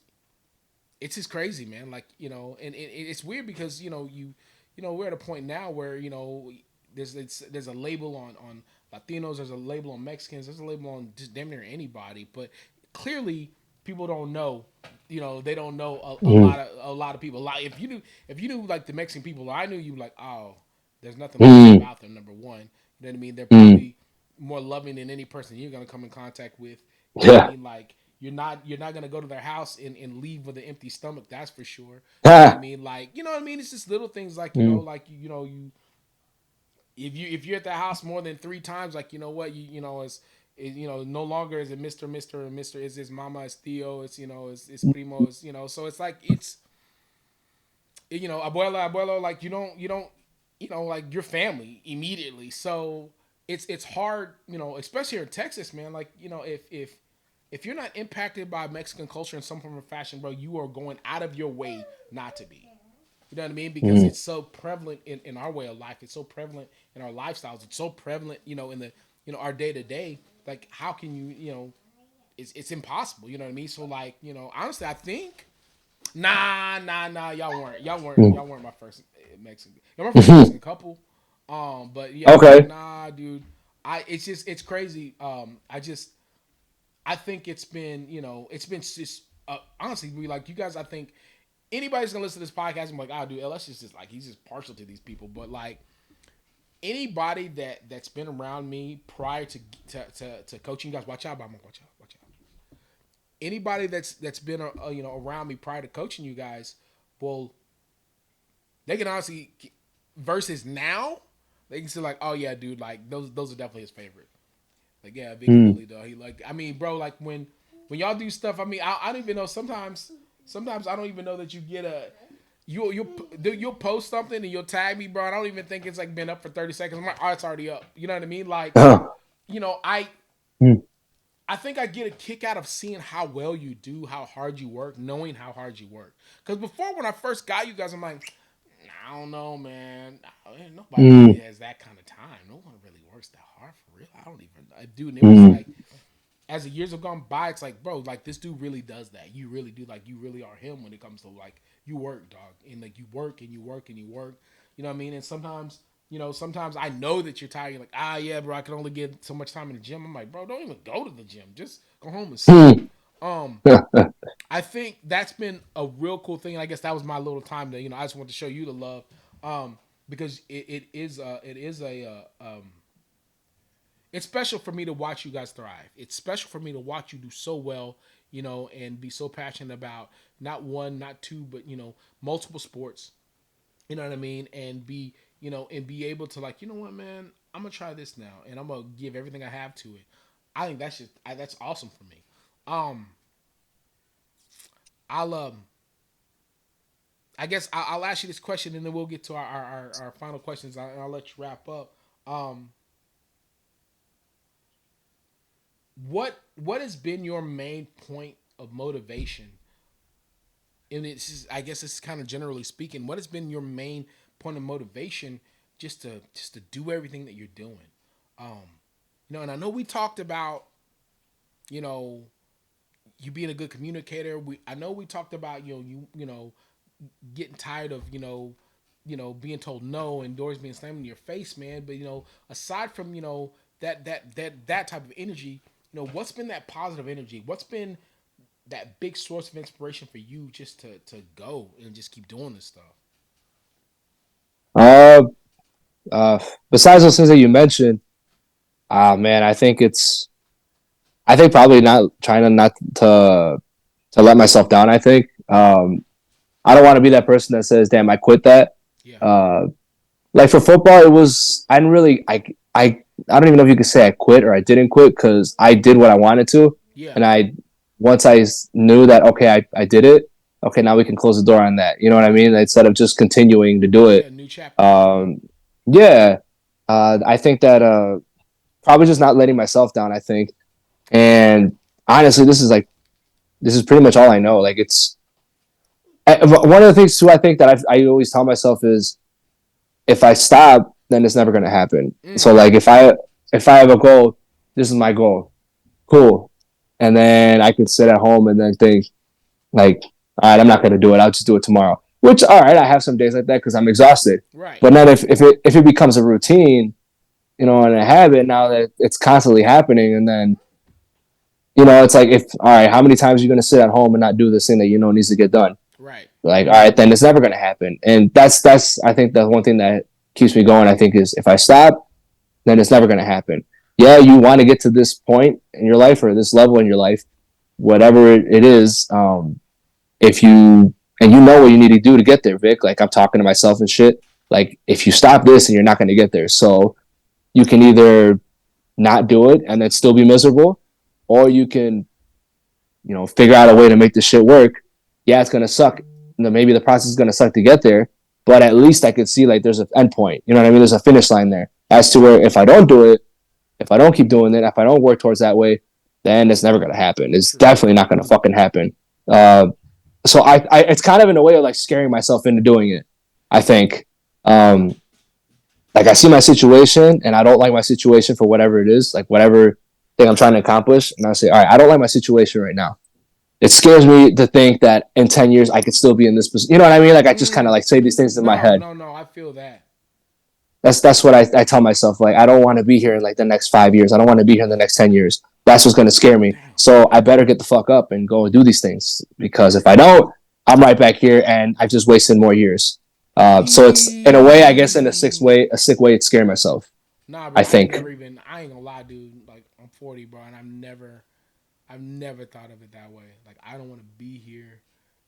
B: it's just crazy, man. Like, and it's weird because we're at a point now where there's a label on Latinos, there's a label on Mexicans, there's a label on just damn near anybody, but clearly people don't know. They don't know
A: mm-hmm,
B: a lot of people. Like if you knew like the Mexican people I knew, you like, oh, there's nothing like this
A: mm-hmm,
B: about them. Number one, you know what I mean. They're
A: mm-hmm,
B: probably more loving than any person you're gonna come in contact with. You know what I
A: yeah,
B: mean? Like you're not gonna go to their house and leave with an empty stomach. That's for sure. You know what I
A: ah,
B: mean? Like, you know what I mean? It's just little things like
A: mm,
B: like you if you're at the house more than three times, like, you know what, it's no longer is it Mister and Mister is his mama, it's Theo, it's it's Primo, it's so it's like it's abuela, like you don't like your family immediately. So it's hard, especially here in Texas, man. Like if you're not impacted by Mexican culture in some form of fashion, bro, you are going out of your way not to be. You know what I mean? Because
A: Mm.
B: it's so prevalent in our way of life. It's so prevalent in our lifestyles. It's so prevalent, in the our day to day. Like how can it's impossible. You know what I mean? So like honestly, I think nah.
A: Mm.
B: Y'all weren't my first Mexican. Y'all my first Mexican couple. But yeah,
A: Okay.
B: nah, dude. It's crazy. I think it's been just honestly, we like you guys. I think anybody's gonna listen to this podcast and be like, oh, dude, LS is just like he's just partial to these people. But like anybody that's been around me prior to coaching you guys, watch out, Mama, watch out. Anybody that's been around me prior to coaching you guys, well, they can honestly versus now, they can say like, oh yeah, dude, like those are definitely his favorite. Like yeah, Big
A: Mm.
B: Willie though. He like I mean, bro, like when y'all do stuff, I mean, I don't even know. Sometimes I don't even know that you get a you'll post something and you'll tag me, bro. I don't even think it's like been up for 30 seconds. I'm like, oh, it's already up. You know what I mean? Like, you know, I
A: Mm.
B: I think I get a kick out of seeing how well you do, how hard you work, knowing how hard you work. Because before, when I first got you guys, I'm like, I don't know, man. Nobody really
A: Mm.
B: has that kind of time. No one really works that hard for real. I don't even, dude. And it was
A: Mm.
B: like, as the years have gone by, it's like, bro, like this dude really does that. You really do, like, you really are him when it comes to like you work, dog, and like you work and you work and you work. You know what I mean? And sometimes I know that you're tired. You're like, yeah, bro, I can only get so much time in the gym. I'm like, bro, don't even go to the gym. Just go home and sleep.
A: Mm.
B: Um, I think that's been a real cool thing. And I guess that was my little time to, I just want to show you the love. Because it's special for me to watch you guys thrive. It's special for me to watch you do so well, and be so passionate about not one, not two, but multiple sports. You know what I mean? And be able to like, you know what, man, I'm gonna try this now, and I'm gonna give everything I have to it. I think that's awesome for me. Um, I'll I guess I'll ask you this question, and then we'll get to our final questions. I'll let you wrap up. Um, what has been your main point of motivation? And I guess it's kind of generally speaking. What has been your main point of motivation just to do everything that you're doing? Um, and I know we talked about you know you being a good communicator. I know we talked about getting tired of being told no and doors being slammed in your face, man. But aside from that type of energy, what's been that positive energy? What's been that big source of inspiration for you just to go and just keep doing this stuff?
A: Uh, uh, Besides those things that you mentioned, man, I think probably not trying to not to let myself down. I think I don't want to be that person that says, "Damn, I quit that."
B: Yeah,
A: Uh, like for football, it was I didn't really I don't even know if you could say I quit or I didn't quit because I did what I wanted to,
B: yeah,
A: and I once I knew that okay I did it, okay, now we can close the door on that. You know what I mean? Instead of just continuing to do it.
B: yeah. New chapter.
A: Um, yeah, I think that probably just not letting myself down. I think, and honestly, this is pretty much all I know. Like it's one of the things too. I think that I always tell myself is if I stop, then it's never going to happen. So
B: Mm,
A: like if I have a goal, this is my goal. Cool. And then I could sit at home and then think like, all right, I'm not going to do it. I'll just do it tomorrow. Which all right, I have some days like that because I'm exhausted.
B: right.
A: But then if it becomes a routine, and a habit now that it's constantly happening, and then it's like if all right, how many times are you going to sit at home and not do this thing that needs to get done?
B: Right.
A: Like all right, then it's never going to happen. And that's I think the one thing that keeps me going. I think is if I stop, then it's never going to happen. Yeah, you want to get to this point in your life or this level in your life, whatever it is. If you and you know what you need to do to get there, Vic. Like I'm talking to myself and shit. Like if you stop this, and you're not going to get there. So you can either not do it and then still be miserable, or you can, figure out a way to make this shit work. Yeah, it's gonna suck. Maybe the process is gonna suck to get there, but at least I could see like there's an end point. You know what I mean? There's a finish line there. As to where if I don't do it, if I don't keep doing it, if I don't work towards that way, then it's never gonna happen. It's
B: True.
A: definitely not gonna fucking happen. So it's kind of in a way of like scaring myself into doing it. I think, um, like I see my situation and I don't like my situation for whatever it is, like whatever thing I'm trying to accomplish, and I say, all right, I don't like my situation right now. It scares me to think that in 10 years I could still be in this position. You know what I mean? Like I just kind of like say these things in my
B: No,
A: head.
B: no, no. I feel that.
A: That's what I tell myself. Like I don't want to be here in like the next 5 years. I don't want to be here in the next 10 years. That's what's gonna scare me.
B: Damn.
A: So I better get the fuck up and go and do these things because if I don't, I'm right back here and I've just wasted more years. So it's in a way, I guess, in a sick way, it's scaring myself.
B: Nah, bro.
A: I
B: I've
A: think.
B: never even. I ain't gonna lie, dude. Like I'm 40, bro, and I've never thought of it that way. Like I don't want to be here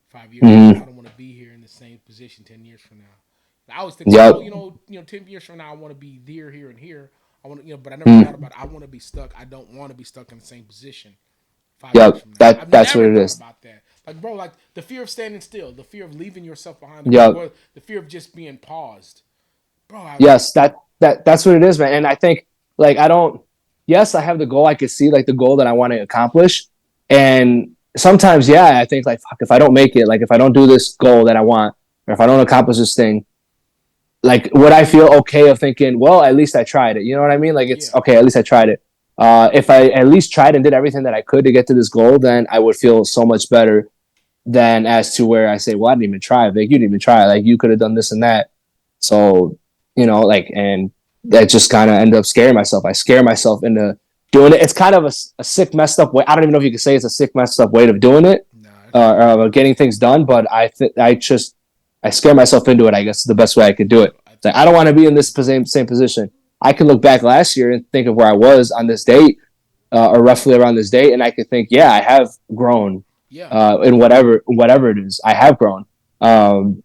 B: 5 years from now.
A: Mm,
B: I don't want to be here in the same position 10 years from now. I always think like,
A: yep.
B: oh, 10 years from now, I want to be there, here, and here. I want to, but I never thought
A: Mm,
B: about it. I want to be stuck. I don't want to be stuck in the same position 5 years
A: yep.
B: from now.
A: That
B: I've
A: that's what
B: never
A: it
B: thought
A: is.
B: about that. Like, bro, like the fear of standing still, the fear of leaving yourself behind,
A: Yep.
B: the fear of just being paused, bro.
A: Yes. That's what it is, man. And I think like I don't. Yes, I have the goal. I could see like the goal that I want to accomplish, and sometimes, yeah, I think like fuck if I don't make it, like if I don't do this goal that I want, or if I don't accomplish this thing, like would I feel okay of thinking, well, at least I tried it? You know what I mean? Like it's
B: Yeah,
A: okay, at least I tried it. If I at least tried and did everything that I could to get to this goal, then I would feel so much better than as to where I say, well, I didn't even try. Like you didn't even try. Like you could have done this and that. So, like, and that just kind of end up scaring myself. I scare myself into doing it. It's kind of a sick, messed up way. I don't even know if you could say it's a sick, messed up way of doing it,
B: nah, that's true.
A: getting things done. But I scare myself into it. I guess is the best way I could do it.
B: I
A: Like,
B: think
A: I don't
B: that's
A: want to be in
B: perfect.
A: this same position. I can look back last year and think of where I was on this date, or roughly around this date, and I could think, yeah, I have grown,
B: Yeah,
A: in whatever it is. I have grown. Um,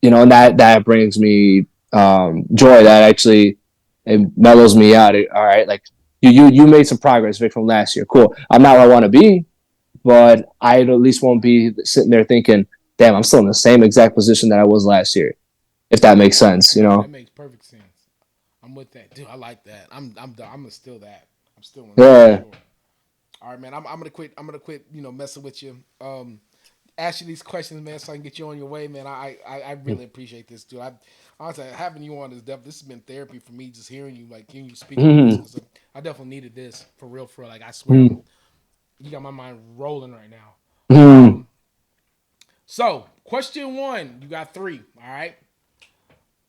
A: and that brings me joy. That actually it mellows me out. All right, like you made some progress, Vic, from last year. Cool. I'm not where I want to be, but I at least won't be sitting there thinking, "Damn, I'm still in the same exact position that I was last year." If that makes sense, you
B: nah, that
A: know?
B: makes perfect sense. I'm with that, dude. I like that. I'm gonna steal that. I'm stealing that for
A: Yeah.
B: sure. All right, man. I'm gonna quit. I'm gonna quit. Messing with you. Ask you these questions, man, so I can get you on your way, man. I really appreciate this, dude. Honestly, having you on this has been therapy for me. Just hearing you speak on this,
A: Mm-hmm.
B: because I definitely needed this for real, for real. Like I swear,
A: Mm-hmm.
B: you got my mind rolling right now.
A: Mm-hmm.
B: So question one, you got three. All right,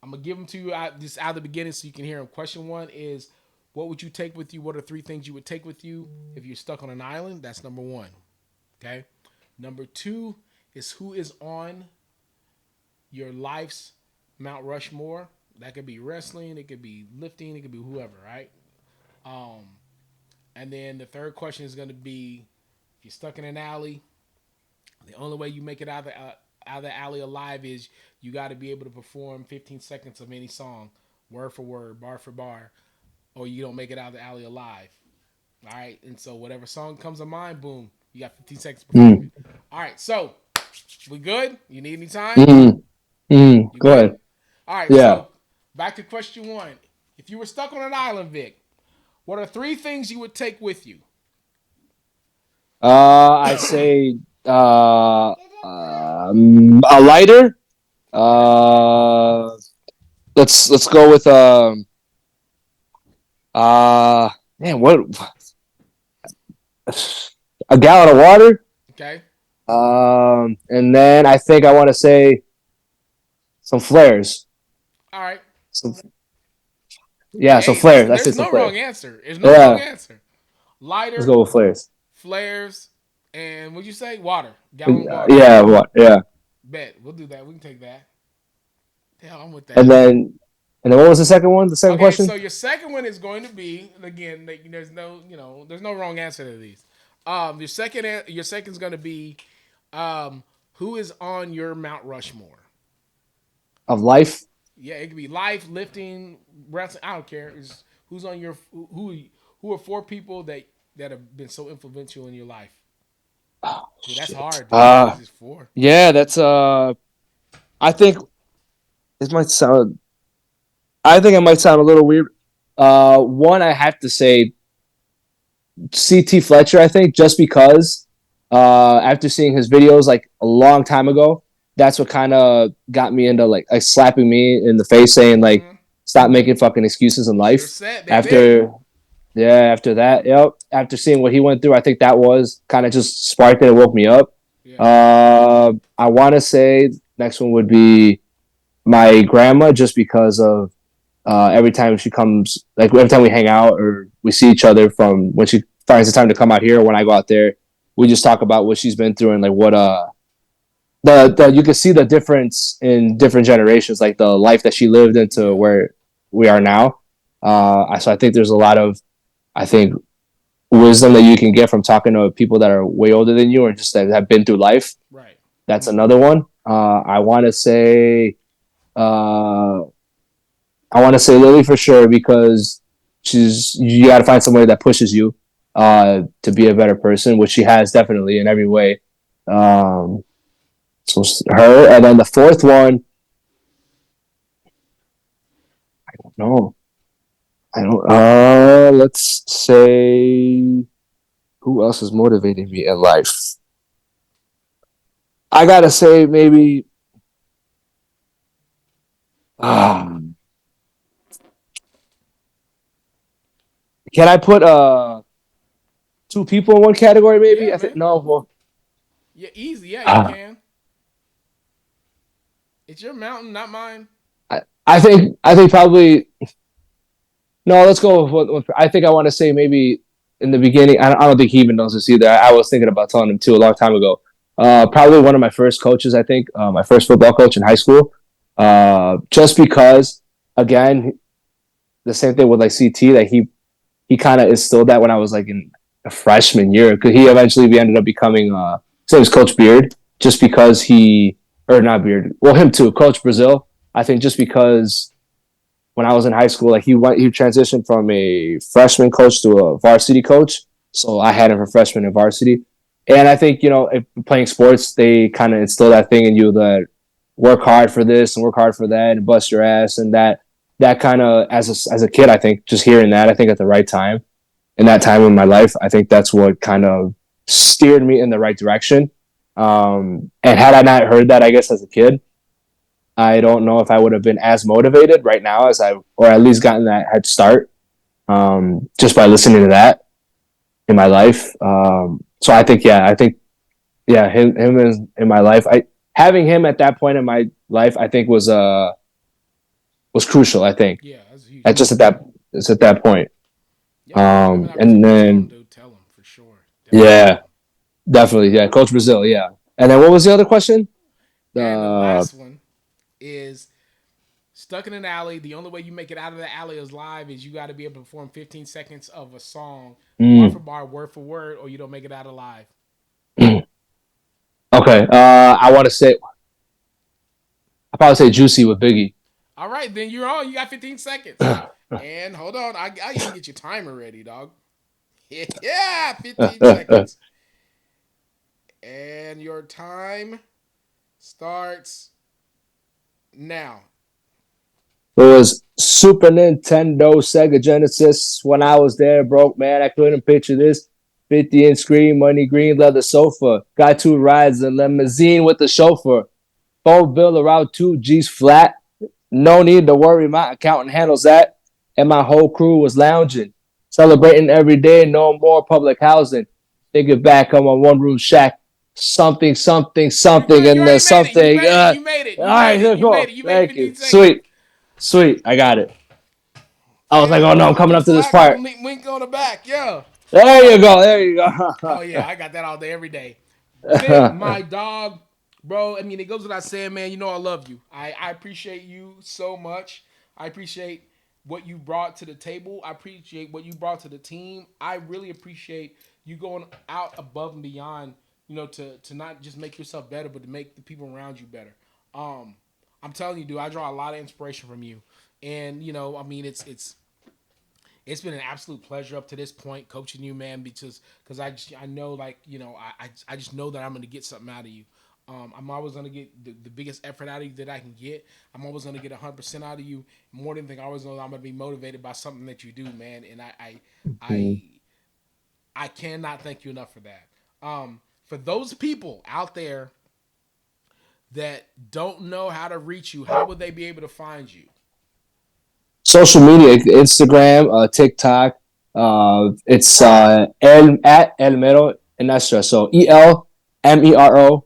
B: I'm gonna give them to you just out of the beginning so you can hear them. Question one is, what would you take with you? What are three things you would take with you if you're stuck on an island? That's number one. Okay. Number two is, who is on your life's Mount Rushmore? That could be wrestling, it could be lifting, it could be whoever, right? Um, and then the third question is going to be, if you're stuck in an alley, the only way you make it out of the alley alive is you got to be able to perform 15 seconds of any song, word for word, bar for bar, or you don't make it out of the alley alive. All right, and so whatever song comes to mind, boom, you got 15 seconds to perform it. All right, so we good? You need any time?
A: Mm-hmm. Mm-hmm.
B: You
A: Go
B: good?
A: ahead.
B: All right,
A: Yeah.
B: so back to question one. If you were stuck on an island, Vic, what are three things you would take with you?
A: I say a lighter. Uh, let's go with uh man, what a gallon of water.
B: Okay.
A: And then I think I want to say some flares.
B: All right.
A: Some yeah, some
B: Hey, that's
A: flares. I say
B: there's
A: some
B: no
A: flares.
B: wrong answer. There's no wrong
A: Yeah,
B: answer.
A: let's
B: Lighter,
A: go with flares.
B: flares, and what'd you say? Water. Gallon of water.
A: Yeah, what? Yeah,
B: Bet. We'll do that. We can take that. Hell, I'm with
A: and
B: that.
A: then what was the second one? The second
B: Okay,
A: question?
B: so your second one is going to be, again, there's no wrong answer to these. Your second's going to be, who is on your Mount Rushmore?
A: Of life.
B: Yeah, it could be life, lifting, wrestling. I don't care. Who's on your Who are four people that have been so influential in your life?
A: Oh
B: Dude, that's
A: shit.
B: hard, dude. It's just four.
A: Yeah, that's I think this might sound I think it might sound a little weird. One I have to say CT Fletcher, I think, just because after seeing his videos like a long time ago, that's what kind of got me into like slapping me in the face, saying like,
B: Mm-hmm.
A: "Stop making fucking excuses in
B: You're
A: life."
B: set, baby.
A: After after that, yep, after seeing what he went through, I think that was kind of just sparked it and woke me up.
B: Yeah.
A: I want to say next one would be my grandma, just because of every time she comes, like every time we hang out or we see each other, from when she finds the time to come out here, when I go out there, we just talk about what she's been through and like what the you can see the difference in different generations, like the life that she lived into
B: Yeah.
A: where we are now. So I think there's a lot of, I think, wisdom that you can get from talking to people that are way older than you or just that have been through life.
B: Right.
A: That's another one. I want to say uh, I want to say Lily for sure, because you got to find somebody that pushes you to be a better person, which she has definitely in every way. Um, so her, and then the fourth one, no, I don't. Let's say who else is motivating me in life? I gotta say maybe. Um, can I put two people in one category? Maybe
B: Yeah,
A: I think
B: man.
A: no. Well,
B: Yeah, easy. Yeah, you
A: uh,
B: can. It's your mountain, not mine.
A: I think probably no. Let's go with what I think. I want to say maybe in the beginning. I don't think he even knows this either. I was thinking about telling him too a long time ago. Probably one of my first coaches. I think my first football coach in high school. Just because, again, the same thing with like CT, that he kind of instilled that when I was like in a freshman year. Because he eventually ended up becoming his name was Coach Beard, just because he, or not Beard, well, him too, Coach Brazil. I think just because when I was in high school, like he transitioned from a freshman coach to a varsity coach. So I had him for freshman and varsity. And I think, if playing sports, they kind of instill that thing in you, that work hard for this and work hard for that and bust your ass. And that kind of, as a kid, I think just hearing that, I think at the right time, in that time in my life, I think that's what kind of steered me in the right direction. And had I not heard that, I guess as a kid, I don't know if I would have been as motivated right now as or at least gotten that head start, just by listening to that in my life. So I think, him in my life. Having him at that point in my life, I think was crucial. I think
B: Yeah, that's a huge
A: at just
B: thing.
A: at that it's at that point.
B: Yeah, man. If you have an
A: And
B: opportunity to tell them,
A: then
B: dude, tell them for sure. Definitely tell
A: yeah,
B: them.
A: definitely, yeah, Coach Brazil, yeah. And then what was the other question?
B: And the
A: Uh,
B: last one is stuck in an alley. The only way you make it out of the alley is live is you got to be able to perform 15 seconds of a song, bar for
A: mm,
B: bar, word for word, or you don't make it out alive.
A: okay, I want to say I probably say Juicy with Biggie.
B: All right, then you're on. You got 15 seconds. And hold on, I even get your timer ready, dog. Yeah, 15 seconds. And your time starts now.
A: It was Super Nintendo, Sega Genesis. When I was there, broke man, I couldn't picture this. 50-inch screen, money green leather sofa. Got two rides, a limousine with the chauffeur. Phone bill around 2 G's flat. No need to worry, my accountant handles that. And my whole crew was lounging, celebrating every day, no more public housing. Thinking back on my one room shack. Something, something,
B: You're
A: something,
B: good. You
A: and the
B: already made it. You
A: something.
B: made it. You made it.
A: All
B: You made
A: right,
B: it.
A: here we
B: You made
A: go.
B: it. You made
A: Thank you.
B: 15 seconds.
A: Sweet. Sweet. I got it. I was
B: Yeah,
A: like, oh
B: hold
A: no, I'm
B: on.
A: coming
B: Little
A: up to this
B: clap, little
A: part.
B: wink on the back. Yeah.
A: There you
B: Oh,
A: go. There you go.
B: oh yeah, I got that all day, every day. Vic, my dog, bro. I mean, it goes without saying, man. You know I love you. I appreciate you so much. I appreciate what you brought to the table. I appreciate what you brought to the team. I really appreciate you going out above and beyond. You know, to not just make yourself better, but to make the people around you better. Um, I'm telling you, dude, I draw a lot of inspiration from you. And I mean, It's been an absolute pleasure up to this point coaching you, man, because I know, like, I just know that I'm going to get something out of you. I'm always going to get the biggest effort out of you that I can get. I'm always going to get 100% out of you. More than anything, I always know that I'm going to be motivated by something that you do, man. And
A: Mhm.
B: I cannot thank you enough for that. For those people out there that don't know how to reach you, how would they be able to find you?
A: Social media, Instagram, TikTok. It's at El Mero Inestra. So ELMERO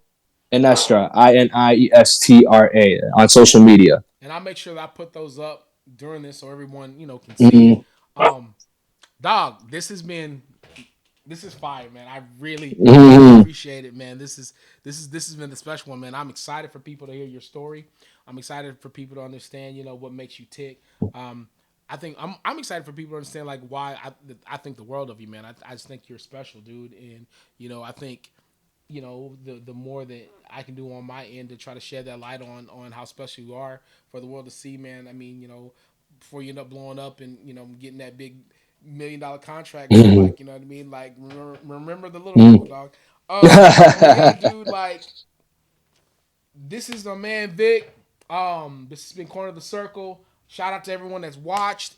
A: Inestra, INIESTRA on social media.
B: And I'll make sure that I put those up during this so everyone can see it.
A: Mhm.
B: Um, Dog, this is fire, man. I really
A: Mhm.
B: appreciate it, man. This has been the special one, man. I'm excited for people to hear your story. I'm excited for people to understand, what makes you tick. Um, I think I'm excited for people to understand like why I think the world of you, man. I just think you're special, dude, and I think the more that I can do on my end to try to shed that light on how special you are for the world to see, man. I mean, before you end up blowing up and getting that big $1 million contract, man.
A: Mhm.
B: Like, you know what I mean? Like, remember the little people, dog. But yeah, dude. Like, this is my man Vic. This has been Corner of the Circle. Shout out to everyone that's watched.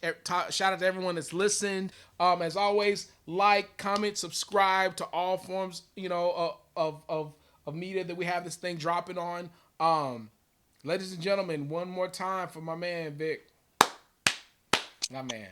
B: Shout out to everyone that's listened. As always, like, comment, subscribe to all forms, of media that we have this thing dropping on. Ladies and gentlemen, one more time for my man Vic, my man.